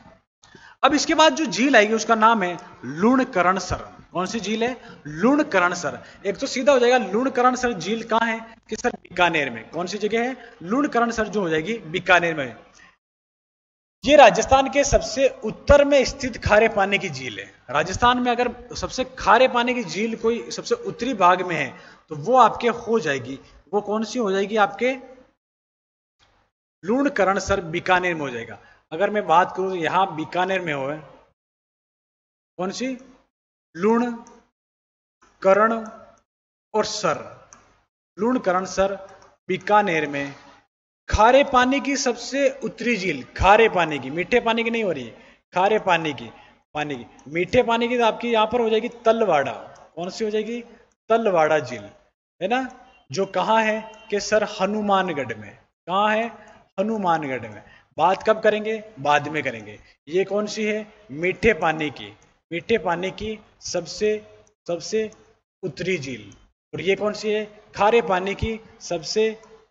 अब इसके बाद जो झील आएगी उसका नाम है लुणकरणसर। कौन सी झील है, लुणकरणसर। एक तो सीधा हो जाएगा लुणकरणसर झील कहाँ है कि सर बीकानेर में। कौन सी जगह है, लुणकरणसर जो हो जाएगी बीकानेर में। ये राजस्थान के सबसे उत्तर में स्थित खारे पानी की झील है। राजस्थान में अगर सबसे खारे पानी की झील कोई सबसे उत्तरी भाग में है तो वो आपके हो जाएगी, वो कौन सी हो जाएगी आपके लुणकरणसर बीकानेर में हो जाएगा। अगर मैं बात करूं तो यहां बीकानेर में हो, कौन सी, लूण करण और सर, लूणकरण सर बीकानेर में खारे पानी की सबसे उत्तरी झील, खारे पानी की, मीठे पानी की नहीं हो रही, खारे पानी की, पानी की। मीठे पानी की तो आपकी यहां पर हो जाएगी तलवाड़ा। कौन सी हो जाएगी, तलवाड़ा झील, है ना, जो कहां है कि सर हनुमानगढ़ में। कहां है, हनुमानगढ़ में। बात कब करेंगे, बाद में करेंगे। ये कौन सी है, मीठे पानी की, मीठे पानी की सबसे सबसे उत्तरी झील। और ये कौन सी है, खारे पानी की सबसे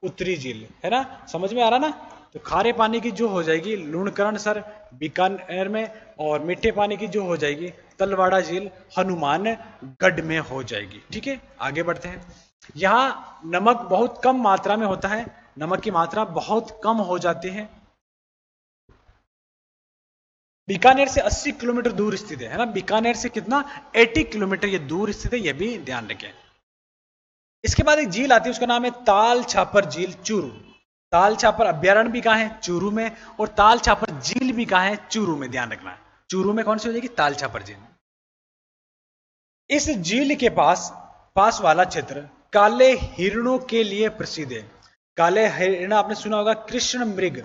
उत्तरी झील, है ना, समझ में आ रहा ना। तो खारे पानी की जो हो जाएगी लुणकरण सर बीकानेर में, और मीठे पानी की जो हो जाएगी तलवाड़ा झील हनुमानगढ़ में हो जाएगी। ठीक है, आगे बढ़ते हैं। यहाँ नमक बहुत कम मात्रा में होता है, नमक की मात्रा बहुत कम हो जाती है। बीकानेर से 80 किलोमीटर दूर स्थित है ना, बीकानेर से कितना, 80 किलोमीटर ये दूर स्थित है, ये भी ध्यान रखें। इसके बाद एक झील आती है उसका नाम है ताल छापर झील चूरू। ताल छापर अभ्यारण्य भी कहां है, चूरू में, और ताल छापर झील भी कहां है, चूरू में, ध्यान रखना। चूरू में कौन सी हो जाएगी, ताल छापर झील। इस झील के पास वाला क्षेत्र काले हिरणों के लिए प्रसिद्ध है। काले हिरण आपने सुना होगा, कृष्ण मृग,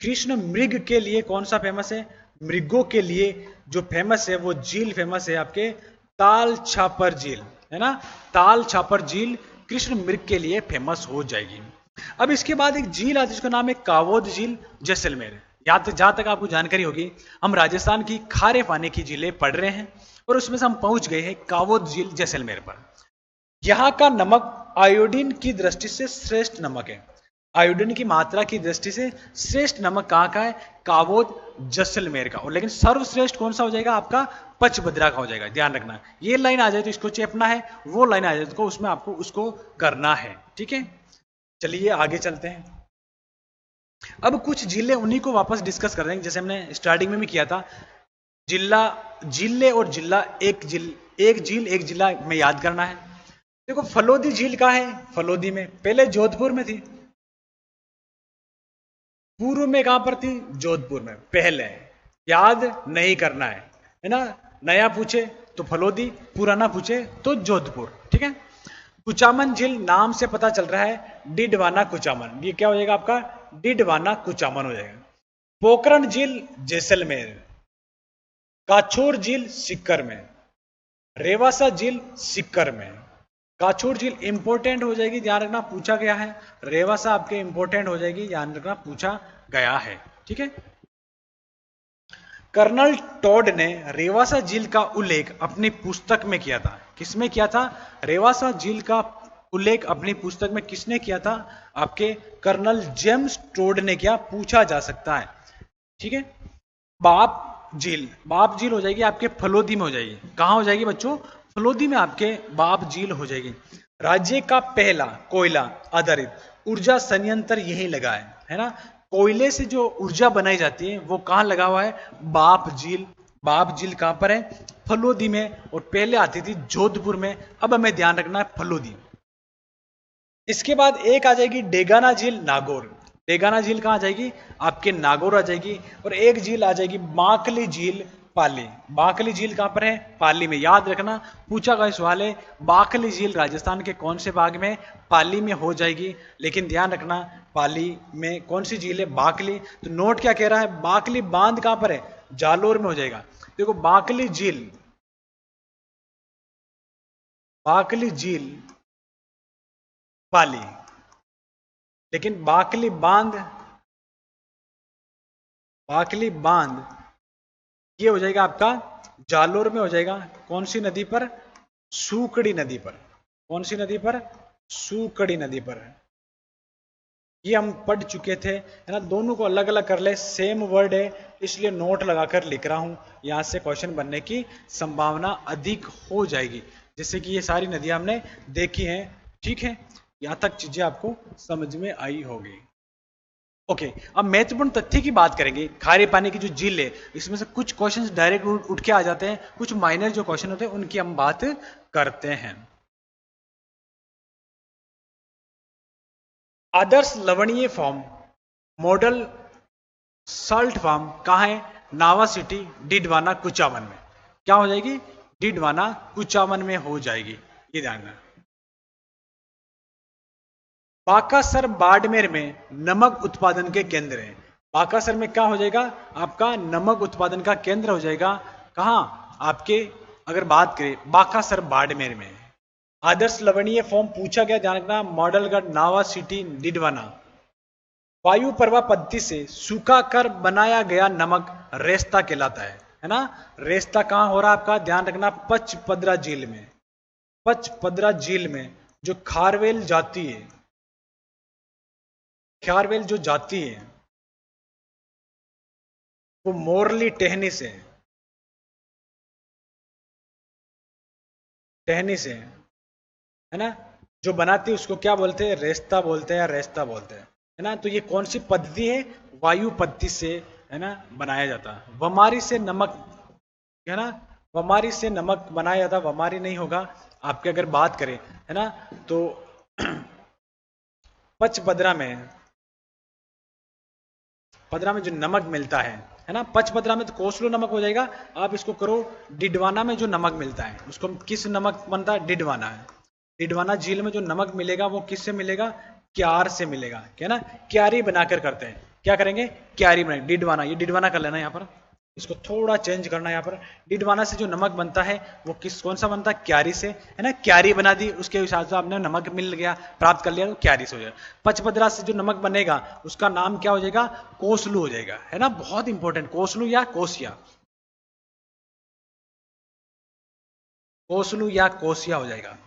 कृष्ण मृग के लिए कौन सा फेमस है, मृगों के लिए जो फेमस है वो झील फेमस है आपके ताल छापर झील, है ना। ताल छापर झील कृष्ण मृग के लिए फेमस हो जाएगी। अब इसके बाद एक झील आती है जिसका नाम है कावोद झील जैसलमेर। जहां तक आपको जानकारी होगी, हम राजस्थान की खारे पानी की झीलें पढ़ रहे हैं, और उसमें से हम पहुंच गए हैं कावोद झील जैसलमेर पर। यहां का नमक आयोडीन की दृष्टि से श्रेष्ठ नमक है। आयोडीन की मात्रा की दृष्टि से श्रेष्ठ नमक कहां का है, कावोद जैसलमेर का। और लेकिन सर्वश्रेष्ठ कौन सा हो जाएगा आपका, पचबदरा का हो जाएगा, ध्यान रखना। ये लाइन आ जाए तो इसको चेपना है, वो लाइन आ जाए तो उसमें आपको उसको करना है। ठीक है, चलिए आगे चलते हैं। अब कुछ जिले उन्हीं को वापस डिस्कस कर रहे हैं जैसे हमने स्टार्टिंग में भी किया था। जिला, जिले और जिला, एक झील एक जिला में याद करना है। देखो फलोदी झील कहाँ है, फलोदी में, पहले जोधपुर में थी। पूर्व में कहां पर थी, जोधपुर में पहले, याद नहीं करना है ना। नया पूछे तो फलोदी, पुराना पूछे तो जोधपुर। ठीक है। कुचामन झील नाम से पता चल रहा है डिडवाना कुचामन, ये क्या हो जाएगा आपका, डिडवाना कुचामन हो जाएगा। पोखरण झील जैसलमेर, काछोर झील सीकर में, रेवासा झील सीकर में। काछोर झील इंपोर्टेंट हो जाएगी, ध्यान रखना, पूछा गया है। रेवासा आपके इंपोर्टेंट हो जाएगी, ध्यान रखना, पूछा गया है। ठीक है। कर्नल टॉड ने रेवासा झील का उल्लेख अपनी पुस्तक में किया था। किसमें किया था, रेवासा झील का उल्लेख अपनी पुस्तक में किसने किया था? आपके कर्नल जेम्स टोड ने किया, पूछा जा सकता है। ठीक है, बाप झील हो जाएगी आपके फलोदी में हो जाएगी। कहां हो जाएगी बच्चों? फलोदी में आपके बाप झील हो जाएगी। राज्य का पहला कोयला आधारित ऊर्जा संयंत्र यही लगा है ना। कोयले से जो ऊर्जा बनाई जाती है वो कहां लगा हुआ है? बाप झील। बाप झील कहां पर है? फलोदी में, और पहले आती थी जोधपुर में। अब हमें ध्यान रखना है फलोदी। इसके बाद एक आ जाएगी डेगाना झील नागौर। डेगाना झील कहां आ जाएगी? आपके नागौर आ जाएगी। और एक झील आ जाएगी माकली झील पाली। बाकली झील कहां पर है? पाली में। याद रखना, पूछा गया सवाल है बाकली झील राजस्थान के कौन से भाग में? पाली में हो जाएगी। लेकिन ध्यान रखना पाली में कौन सी झील है? बाकली। तो नोट क्या कह रहा है? बाकली बांध कहां पर है? जालोर में हो जाएगा। देखो बाकली झील पाली, लेकिन बाकली बांध ये हो जाएगा आपका जालोर में हो जाएगा। कौन सी नदी पर? सूकड़ी नदी पर। कौन सी नदी पर? सूकड़ी नदी पर। ये हम पढ़ चुके थे, है ना। दोनों को अलग अलग कर ले, सेम वर्ड है इसलिए नोट लगाकर लिख रहा हूं। यहां से क्वेश्चन बनने की संभावना अधिक हो जाएगी। जैसे कि ये सारी नदियां हमने देखी हैं। ठीक है, यहां तक चीजें आपको समझ में आई होगी। ओके, अब महत्वपूर्ण तथ्य की बात करेंगे। खारे पानी की जो झील है इसमें से कुछ क्वेश्चंस डायरेक्ट उठ के आ जाते हैं, कुछ माइनर जो क्वेश्चन होते हैं उनकी हम बात करते हैं। आदर्श लवणीय फॉर्म मॉडल सॉल्ट फॉर्म कहां है? नावा सिटी, डिडवाना, कुचामन में। क्या हो जाएगी? डिडवाना कुचामन में हो जाएगी। ये ध्यान रखना। बाकासर बाड़मेर में नमक उत्पादन के केंद्र है। बाकासर में क्या हो जाएगा? आपका नमक उत्पादन का केंद्र हो जाएगा। कहां? आपके अगर बात करें बाकासर बाड़मेर में। आदर्श लवणीय फॉर्म पूछा गया, ध्यान रखना, मॉडलगढ़, नावा सिटी, डिडवाना। वायु प्रवाह पद्धति से सूखाकर बनाया गया नमक रेस्ता कहलाता है ना। रेस्ता कहां हो रहा है आपका? ध्यान रखना, पचपदरा झील में। पचपदरा झील में जो खारवेल जाती है, खारवेल जो जाती है वो मोरली टहनी से है ना, जो बनाती है उसको क्या बोलते हैं? रेस्ता बोलते हैं या रेस्ता बोलते हैं, है ना। तो ये कौन सी पद्धति है? वायु पद्धति से, है ना, बनाया जाता है। वमारी से नमक, है ना, वमारी से नमक बनाया जाता। वमारी नहीं होगा आपके, अगर बात करें, है ना, तो पचपदरा में जो नमक मिलता है ना, पचपदरा में तो कोसलो नमक हो जाएगा। आप इसको करो, डिडवाना में जो नमक मिलता है उसको किस नमक बनता है? डिडवाना है। डिडवाना झील में जो नमक मिलेगा वो किससे मिलेगा? क्यार से मिलेगा, क्या ना, क्यारी बनाकर करते हैं। क्या करेंगे? क्यारी बनाएंगे। डिडवाना, ये डिडवाना कर लेना, यहाँ पर इसको थोड़ा चेंज करना। यहाँ पर डिडवाना से जो नमक बनता है वो कौन सा बनता है? क्यारी से, है ना। क्यारी बना दी, उसके हिसाब से आपने नमक मिल गया, प्राप्त कर लिया, तो क्यारी से हो जाएगा। पचपदरा से जो नमक बनेगा उसका नाम क्या हो जाएगा? कोसलू हो जाएगा, है ना। बहुत इंपॉर्टेंट, कोसलू या कोसिया, कोसलू या कोसिया हो जाएगा,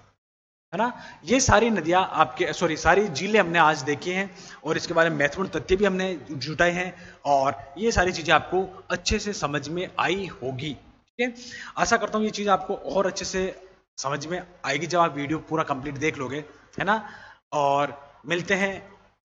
है ना। ये सारी नदियां आपके सारी झीलें हमने आज देखी हैं और इसके बारे में महत्वपूर्ण तथ्य भी हमने जुटाए हैं और ये सारी चीजें आपको अच्छे से समझ में आई होगी। ठीक है, आशा करता हूँ ये चीज आपको और अच्छे से समझ में आएगी जब आप वीडियो पूरा कंप्लीट देख लोगे, है ना। और मिलते हैं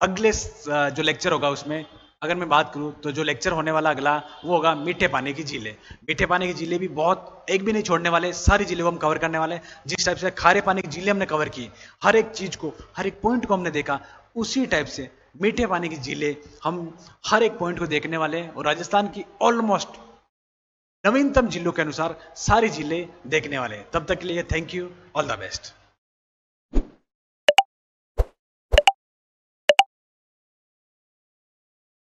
अगले जो लेक्चर होगा उसमें। अगर मैं बात करूं तो जो लेक्चर होने वाला अगला वो होगा मीठे पानी की झीलें। मीठे पानी की झीलें भी बहुत, एक भी नहीं छोड़ने वाले, सारी झीलें को हम कवर करने वाले। जिस टाइप से खारे पानी की झीलें हमने कवर की, हर एक चीज को, हर एक पॉइंट को हमने देखा, उसी टाइप से मीठे पानी की झीलें हम हर एक पॉइंट को देखने वाले हैं और राजस्थान की ऑलमोस्ट नवीनतम झीलों के अनुसार सारी झीलें देखने वाले हैं। तब तक के लिए thank you, all the best.